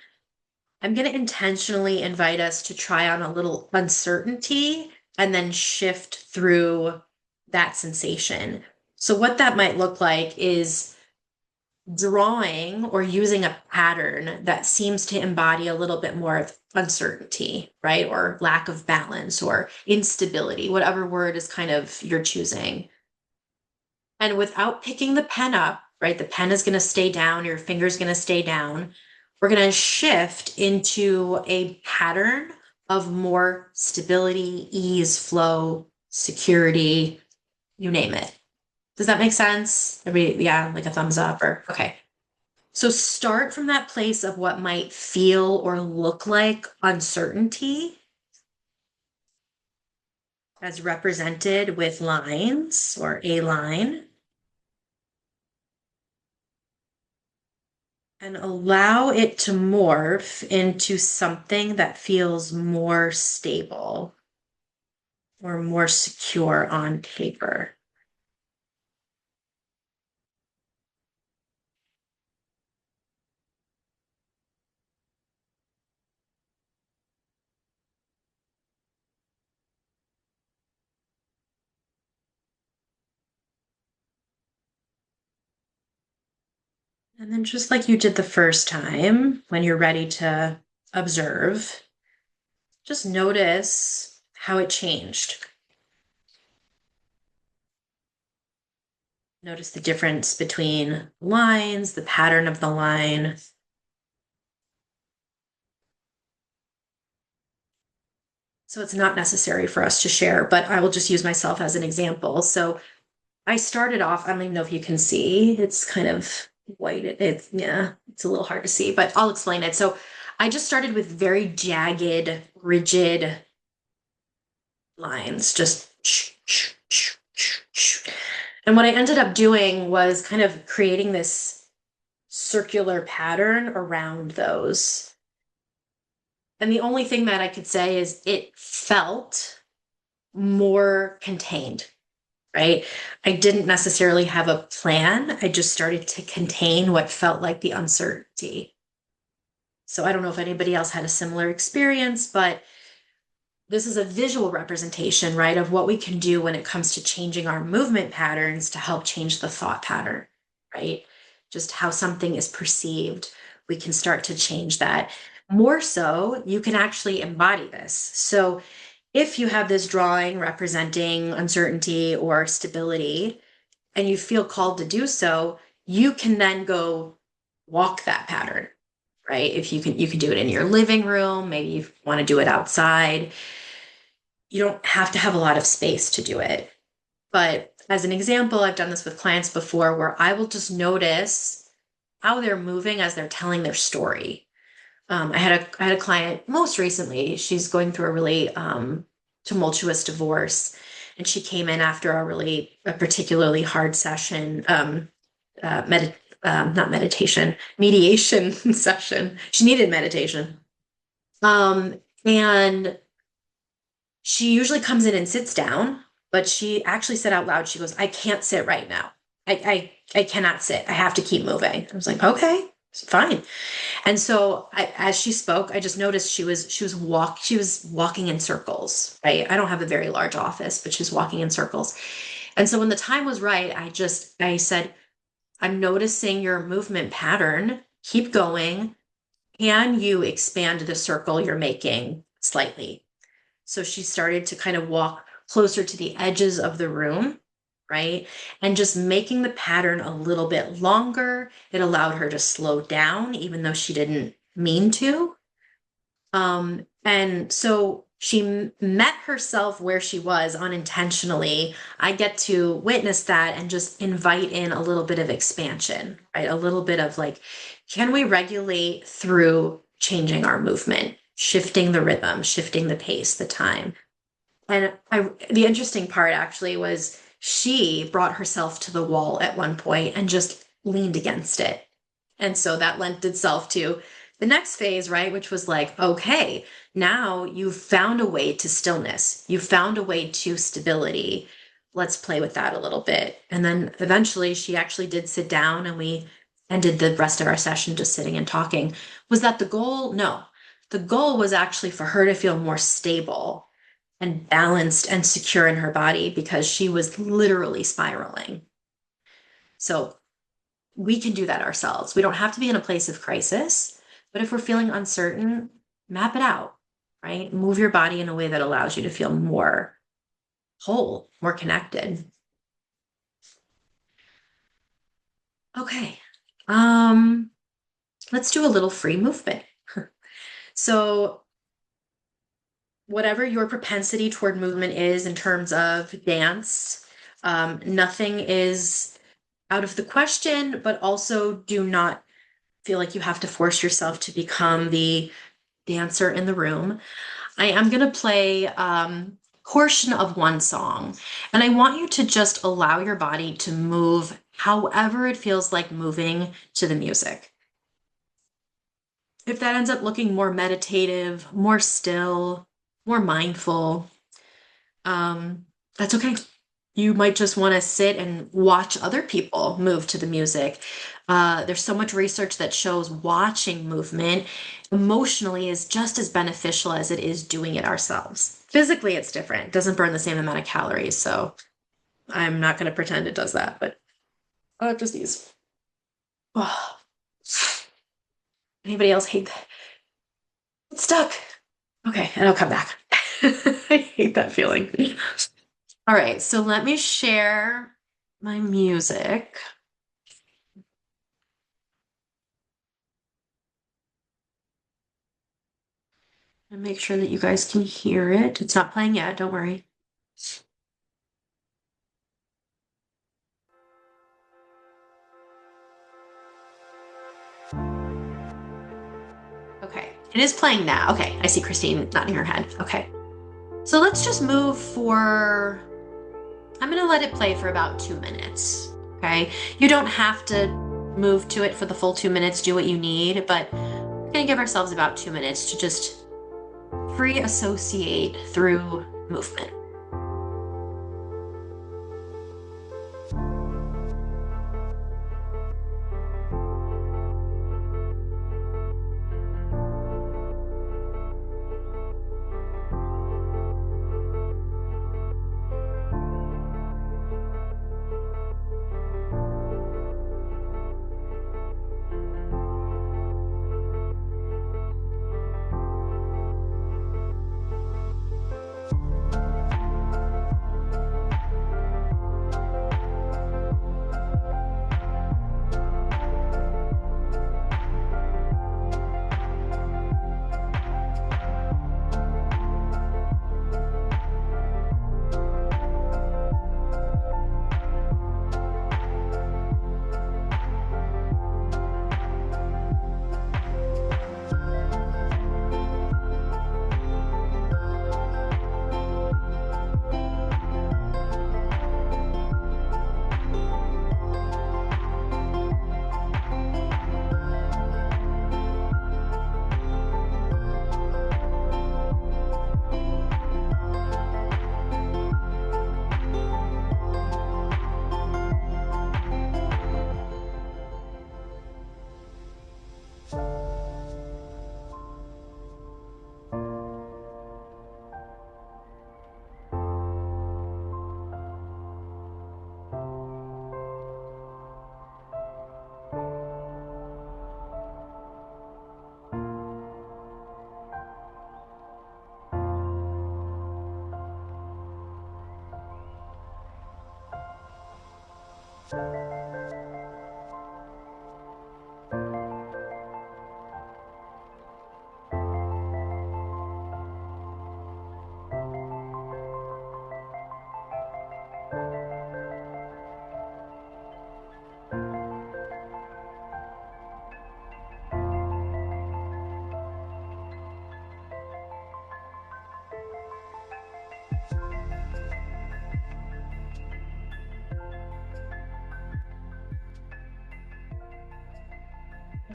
I'm going to intentionally invite us to try on a little uncertainty and then shift through that sensation. So, what that might look like is drawing or using a pattern that seems to embody a little bit more of uncertainty, right? Or lack of balance or instability, whatever word is kind of you're choosing. And without picking the pen up, right? The pen is going to stay down, your finger's going to stay down. We're going to shift into a pattern of more stability, ease, flow, security, you name it. Does that make sense? Everybody, yeah, like a thumbs up or okay. So start from that place of what might feel or look like uncertainty as represented with lines or a line. And allow it to morph into something that feels more stable or more secure on paper. And then just like you did the first time, when you're ready to observe, just notice how it changed. Notice the difference between lines, the pattern of the line. So it's not necessary for us to share, but I will just use myself as an example. So I started off, I don't even know if you can see, it's kind of white. It's, yeah, it's a little hard to see, but I'll explain it. So I just started with very jagged, rigid lines, just and what I ended up doing was kind of creating this circular pattern around those. And the only thing that I could say is it felt more contained, right? I didn't necessarily have a plan. I just started to contain what felt like the uncertainty. So I don't know if anybody else had a similar experience, but this is a visual representation, right, of what we can do when it comes to changing our movement patterns to help change the thought pattern, right? Just how something is perceived. We can start to change that. More so, you can actually embody this. So if you have this drawing representing uncertainty or stability and you feel called to do so, you can then go walk that pattern, right? If you can do it in your living room, maybe you want to do it outside. You don't have to have a lot of space to do it. But as an example, I've done this with clients before where I will just notice how they're moving as they're telling their story. I had a client most recently. She's going through a really tumultuous divorce, and she came in after a particularly hard session, not meditation, mediation session. She needed meditation, and she usually comes in and sits down, but she actually said out loud, she goes, "I can't sit right now. I cannot sit. I have to keep moving." I was like, okay, fine. And so as she spoke, I just noticed she was walking in circles, right? I don't have a very large office, but she's walking in circles. And so when the time was right, I said, "I'm noticing your movement pattern. Keep going. Can you expand the circle you're making slightly?" So she started to kind of walk closer to the edges of the room. right? And just making the pattern a little bit longer, it allowed her to slow down, even though she didn't mean to. And so she met herself where she was unintentionally. I get to witness that and just invite in a little bit of expansion, right? A little bit of like, can we regulate through changing our movement, shifting the rhythm, shifting the pace, the time? And the interesting part actually was she brought herself to the wall at one point and just leaned against it. And so that lent itself to the next phase, right? Which was like, okay, now you've found a way to stillness. You've found a way to stability. Let's play with that a little bit. And then eventually she actually did sit down and we ended the rest of our session just sitting and talking. Was that the goal? No. The goal was actually for her to feel more stable and balanced and secure in her body because she was literally spiraling. So we can do that ourselves. We don't have to be in a place of crisis, but if we're feeling uncertain, map it out, right? Move your body in a way that allows you to feel more whole, more connected. Okay. Let's do a little free movement. So whatever your propensity toward movement is in terms of dance, nothing is out of the question, but also do not feel like you have to force yourself to become the dancer in the room. I am going to play portion of one song, and I want you to just allow your body to move however it feels like moving to the music. If that ends up looking more meditative, more still, more mindful, that's okay. You might just want to sit and watch other people move to the music. There's so much research that shows watching movement emotionally is just as beneficial as it is doing it ourselves. Physically, it's different. It doesn't burn the same amount of calories, so I'm not going to pretend it does that, but just these. Oh. Anybody else hate that? It's stuck. Okay, and I'll come back. I hate that feeling. All right, so let me share my music. And make sure that you guys can hear it. It's not playing yet, don't worry. Okay, it is playing now. Okay, I see Christine nodding her head. Okay, so let's just move for, I'm gonna let it play for about 2 minutes. Okay, you don't have to move to it for the full 2 minutes, do what you need, but we're gonna give ourselves about 2 minutes to just free associate through movement.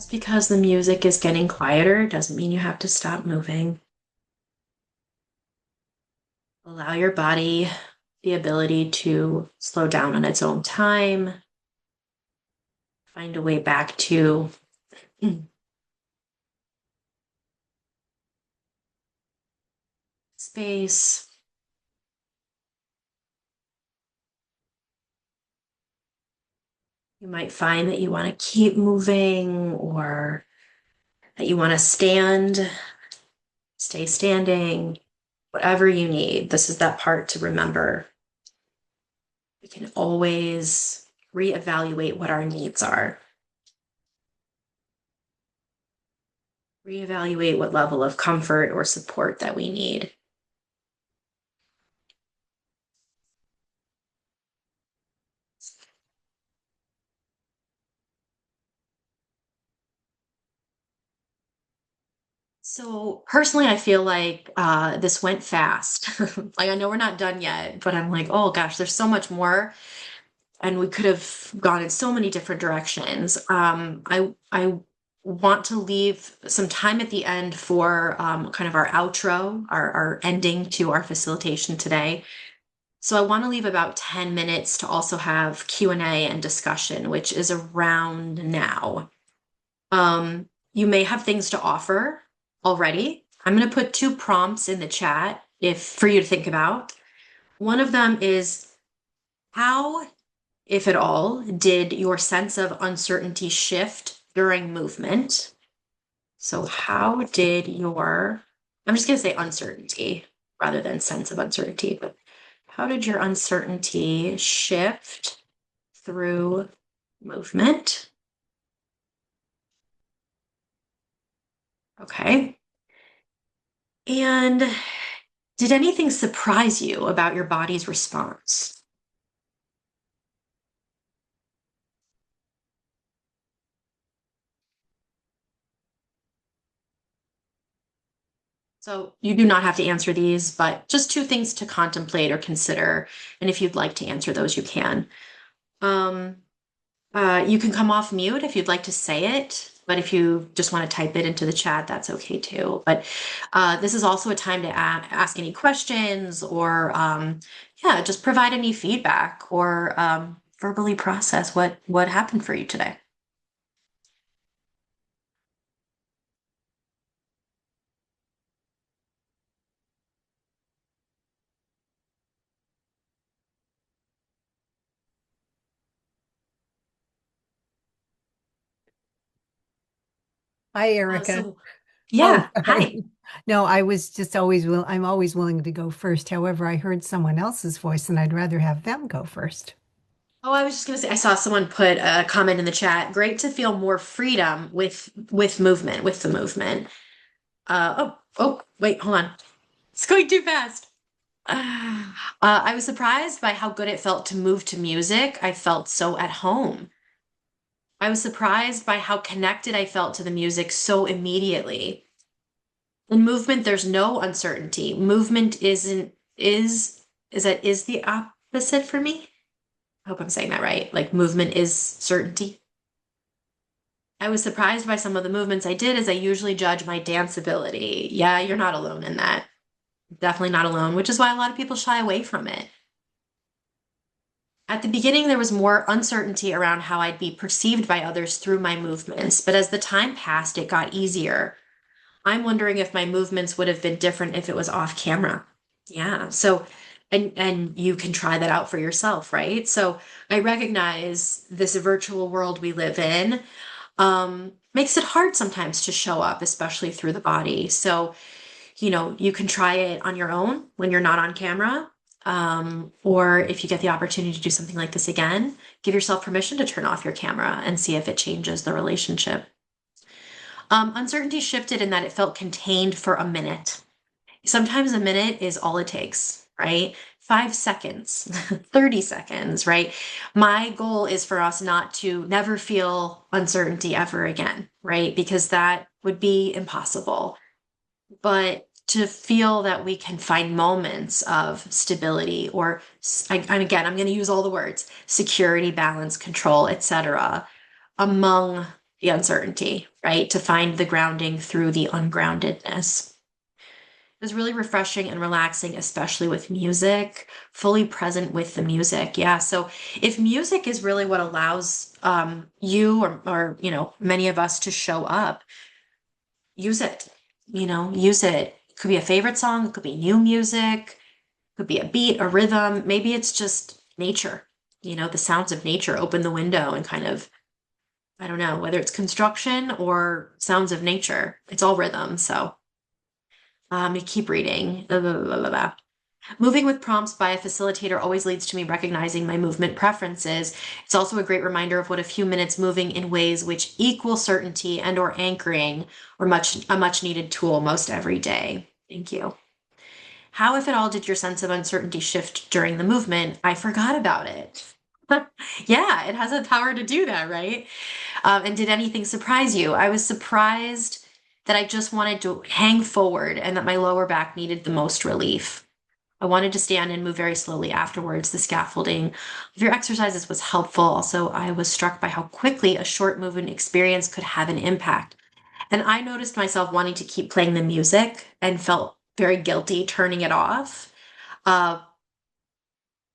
Just because the music is getting quieter doesn't mean you have to stop moving. Allow your body the ability to slow down on its own time. Find a way back to space. You might find that you want to keep moving or that you want to stay standing, whatever you need. This is that part to remember. We can always reevaluate what our needs are. Reevaluate what level of comfort or support that we need. So personally, I feel like this went fast. Like I know we're not done yet, but I'm like, oh gosh, there's so much more, and we could have gone in so many different directions. I want to leave some time at the end for kind of our outro, our ending to our facilitation today. So I want to leave about 10 minutes to also have Q&A and discussion, which is around now. You may have things to offer already. I'm going to put two prompts in the chat for you to think about. One of them is how, if at all, did your sense of uncertainty shift during movement? So how did I'm just going to say uncertainty rather than sense of uncertainty, but how did your uncertainty shift through movement? Okay. And did anything surprise you about your body's response? So you do not have to answer these, but just two things to contemplate or consider. And if you'd like to answer those, you can. You can come off mute if you'd like to say it, but if you just want to type it into the chat, that's okay too. But this is also a time to ask any questions or, yeah, just provide any feedback or verbally process what happened for you today. Hi, Erica. Yeah, Oh, hi. sorry. No, I was just I'm always willing to go first. However, I heard someone else's voice and I'd rather have them go first. Oh, I was just gonna say, I saw someone put a comment in the chat. Great to feel more freedom with movement, with the movement. Wait, hold on. It's going too fast. I was surprised by how good it felt to move to music. I felt so at home. I was surprised by how connected I felt to the music so immediately. In movement, there's no uncertainty. Movement is the opposite for me. I hope I'm saying that right. Like movement is certainty. I was surprised by some of the movements I did as I usually judge my dance ability. Yeah, you're not alone in that. Definitely not alone, which is why a lot of people shy away from it. At the beginning, there was more uncertainty around how I'd be perceived by others through my movements, but as the time passed, it got easier. I'm wondering if my movements would have been different if it was off camera. Yeah. So, and you can try that out for yourself, right? So I recognize this virtual world we live in makes it hard sometimes to show up, especially through the body. So, you can try it on your own when you're not on camera. Or if you get the opportunity to do something like this again, give yourself permission to turn off your camera and see if it changes the relationship. Uncertainty shifted in that it felt contained for a minute. Sometimes a minute is all it takes, right? 5 seconds, 30 seconds, right? My goal is for us not to never feel uncertainty ever again, right? Because that would be impossible. But to feel that we can find moments of stability or, and again, I'm going to use all the words, security, balance, control, etc., among the uncertainty, right? To find the grounding through the ungroundedness. It was really refreshing and relaxing, especially with music, fully present with the music. Yeah. So if music is really what allows you or, many of us to show up, use it, use it. It could be a favorite song, it could be new music, it could be a beat, a rhythm. Maybe it's just nature, the sounds of nature. Open the window and kind of, I don't know, whether it's construction or sounds of nature, it's all rhythm. So you keep reading. Blah, blah, blah, blah, blah. Moving with prompts by a facilitator always leads to me recognizing my movement preferences. It's also a great reminder of what a few minutes moving in ways which equal certainty and or anchoring or a much needed tool most every day. Thank you. How, if at all, did your sense of uncertainty shift during the movement? I forgot about it. Yeah, it has the power to do that, right? And did anything surprise you? I was surprised that I just wanted to hang forward and that my lower back needed the most relief. I wanted to stand and move very slowly afterwards. The scaffolding of your exercises was helpful. Also, I was struck by how quickly a short movement experience could have an impact. And I noticed myself wanting to keep playing the music and felt very guilty turning it off. Uh,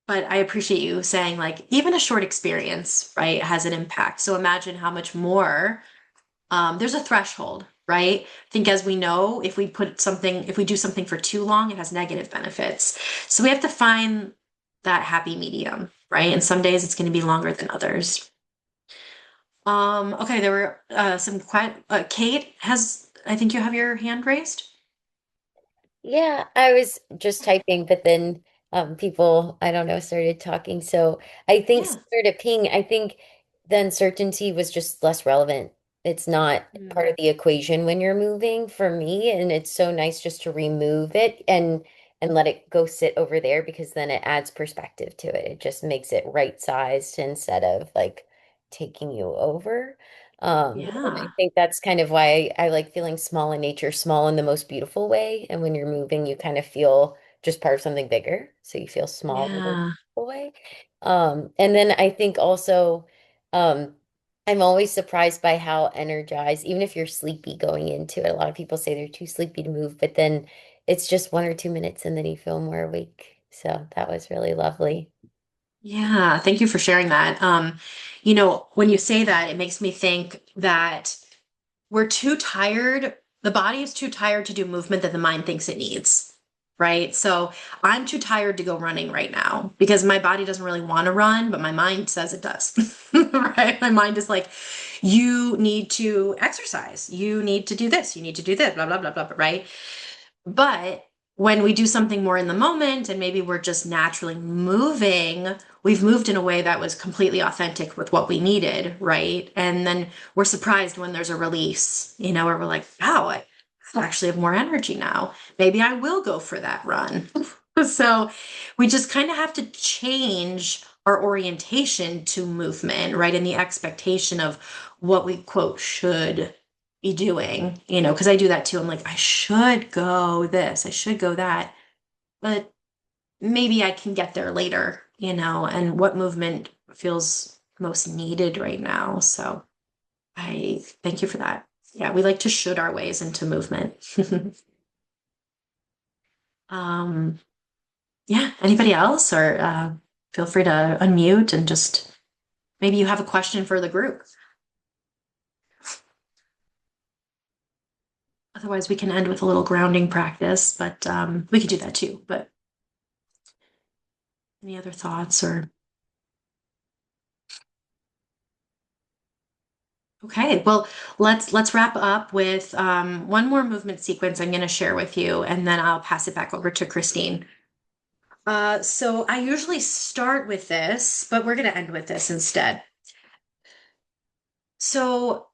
but I appreciate you saying, like, even a short experience, right, has an impact. So imagine how much more. There's a threshold, right? I think, as we know, if we do something for too long, it has negative benefits. So we have to find that happy medium, right? And some days it's going to be longer than others. Okay, there were some quiet. Kate I think you have your hand raised. Yeah, I was just typing, but then people, I don't know, started talking. So I think Yeah, similar to ping, I think the uncertainty was just less relevant. It's not yeah, part of the equation when you're moving for me, and it's so nice just to remove it and let it go sit over there because then it adds perspective to it. It just makes it right sized instead of like taking you over. And I yeah, think that's kind of why I like feeling small in nature, small in the most beautiful way. And when you're moving, you kind of feel just part of something bigger. So you feel small in the most yeah. beautiful way. And then I think also, um, I'm always surprised by how energized, even if you're sleepy going into it. A lot of people say they're too sleepy to move, but then it's just 1 or 2 minutes and then you feel more awake. So that was really lovely. Yeah, thank you for sharing that. When you say that, it makes me think that we're too tired. The body is too tired to do movement that the mind thinks it needs, right? So I'm too tired to go running right now because my body doesn't really want to run, but my mind says it does, right? My mind is like, you need to exercise. You need to do this. You need to do this, blah, blah, blah, blah, blah, right? But when we do something more in the moment and maybe we're just naturally moving, we've moved in a way that was completely authentic with what we needed, right? And then we're surprised when there's a release, where we're like, wow, I actually have more energy now. Maybe I will go for that run. So we just kind of have to change our orientation to movement, right? And the expectation of what we quote should be doing, because I do that too. I'm like, I should go this, I should go that, but maybe I can get there later, and what movement feels most needed right now. So I thank you for that. Yeah, we like to should our ways into movement. um, yeah, anybody else, or feel free to unmute and just maybe you have a question for the group. Otherwise, we can end with a little grounding practice, but we could do that too. But any other thoughts or? Okay, well, let's wrap up with one more movement sequence I'm going to share with you, and then I'll pass it back over to Christine. So I usually start with this, but we're going to end with this instead. So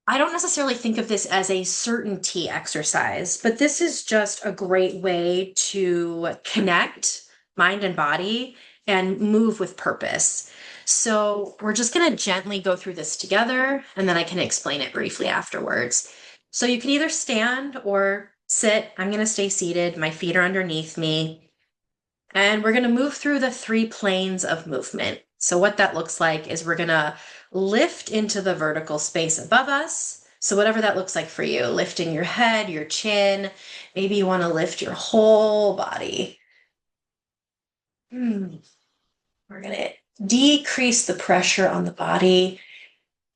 I don't necessarily think of this as a certainty exercise, but this is just a great way to connect mind and body and move with purpose. So we're just going to gently go through this together, and then I can explain it briefly afterwards. So you can either stand or sit. I'm going to stay seated. My feet are underneath me. And we're going to move through the 3 planes of movement. So what that looks like is we're gonna lift into the vertical space above us. So whatever that looks like for you, lifting your head, your chin, maybe you want to lift your whole body. We're gonna decrease the pressure on the body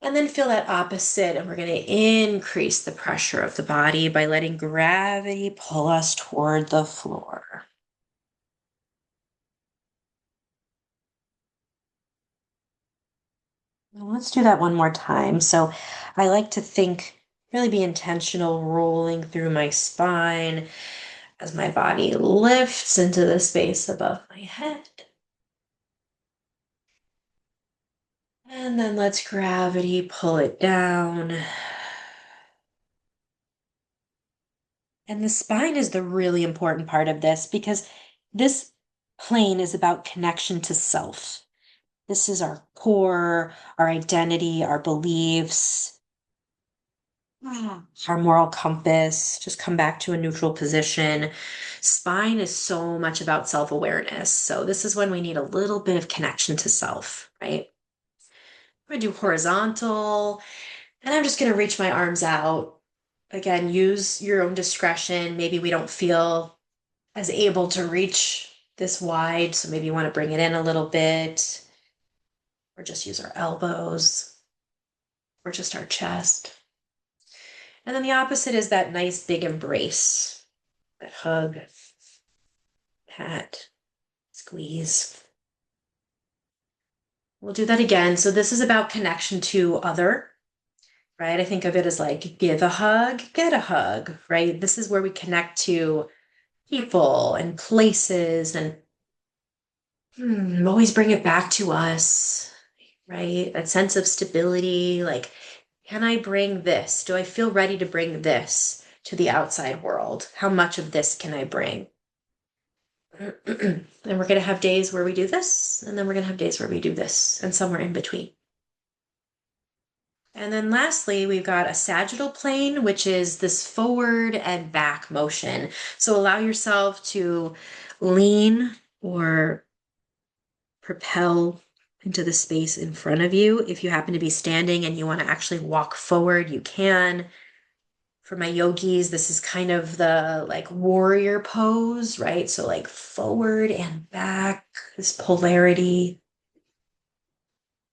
and then feel that opposite. And we're gonna increase the pressure of the body by letting gravity pull us toward the floor. Let's do that one more time. So I like to think, really be intentional, rolling through my spine as my body lifts into the space above my head. And then let's gravity pull it down. And the spine is the really important part of this because this plane is about connection to self. This is our core, our identity, our beliefs, our moral compass. Just come back to a neutral position. Spine is so much about self-awareness. So this is when we need a little bit of connection to self, right? I'm going to do horizontal, and I'm just going to reach my arms out. Again, use your own discretion. Maybe we don't feel as able to reach this wide, so maybe you want to bring it in a little bit, or just use our elbows, or just our chest. And then the opposite is that nice big embrace, that hug, pat, squeeze. We'll do that again. So this is about connection to other, right? I think of it as like give a hug, get a hug, right? This is where we connect to people and places and always bring it back to us, right? That sense of stability. Like, can I bring this? Do I feel ready to bring this to the outside world? How much of this can I bring? And we're going to have days where we do this, and then we're going to have days where we do this, and somewhere in between. And then lastly, we've got a sagittal plane, which is this forward and back motion. So allow yourself to lean or propel into the space in front of you. If you happen to be standing and you want to actually walk forward, you can. For my yogis, this is kind of the like warrior pose, right? So like forward and back, this polarity.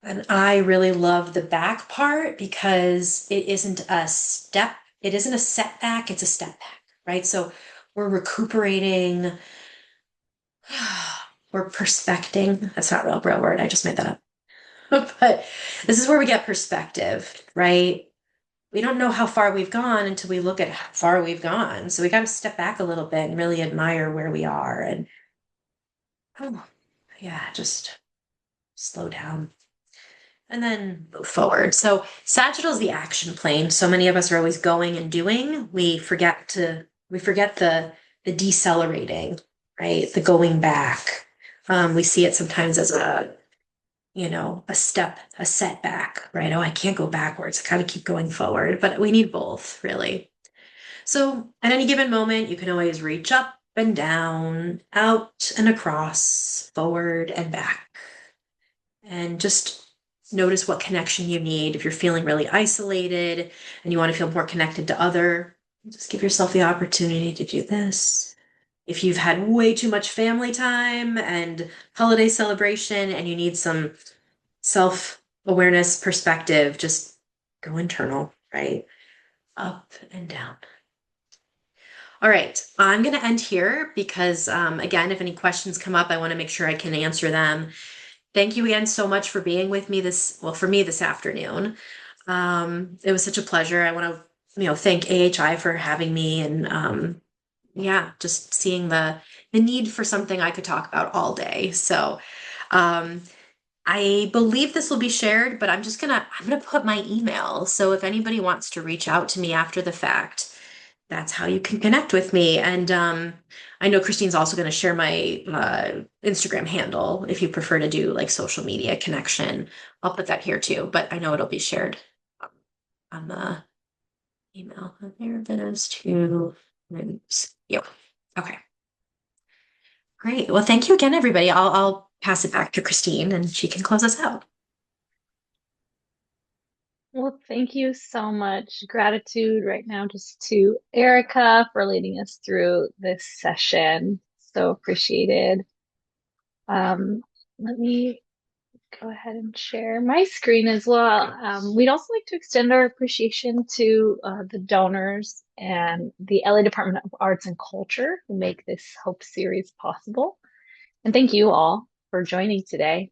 And I really love the back part because it isn't a step, it isn't a setback, it's a step back, right? So we're recuperating, we're perspecting. That's not a real word, I just made that up. But this is where we get perspective, right? We don't know how far we've gone until we look at how far we've gone. So we got to step back a little bit and really admire where we are and, oh, yeah, just slow down. And then move forward. So sagittal is the action plane. So many of us are always going and doing. We forget the decelerating, right? The going back. We see it sometimes as a setback, right? Oh, I can't go backwards. I gotta keep going forward. But we need both, really. So at any given moment, you can always reach up and down, out and across, forward and back. And just notice what connection you need. If you're feeling really isolated and you want to feel more connected to other, just give yourself the opportunity to do this. If you've had way too much family time and holiday celebration and you need some self-awareness perspective, just go internal, right? Up and down. All right, I'm going to end here because, again, if any questions come up, I want to make sure I can answer them. Thank you again so much for being with me for me this afternoon. It was such a pleasure. I want to, thank AHI for having me and, yeah, just seeing the need for something I could talk about all day. So, I believe this will be shared, but I'm gonna put my email. So if anybody wants to reach out to me after the fact, that's how you can connect with me. And I know Christine's also going to share my Instagram handle if you prefer to do like social media connection. I'll put that here too, but I know it'll be shared on the email. There it is too. Yep. Okay. Great. Well, thank you again, everybody. I'll pass it back to Christine and she can close us out. Well, thank you so much. Gratitude right now just to Erica for leading us through this session. So appreciated. Let me go ahead and share my screen as well. We'd also like to extend our appreciation to the donors and the LA Department of Arts and Culture who make this Hope series possible. And thank you all for joining today.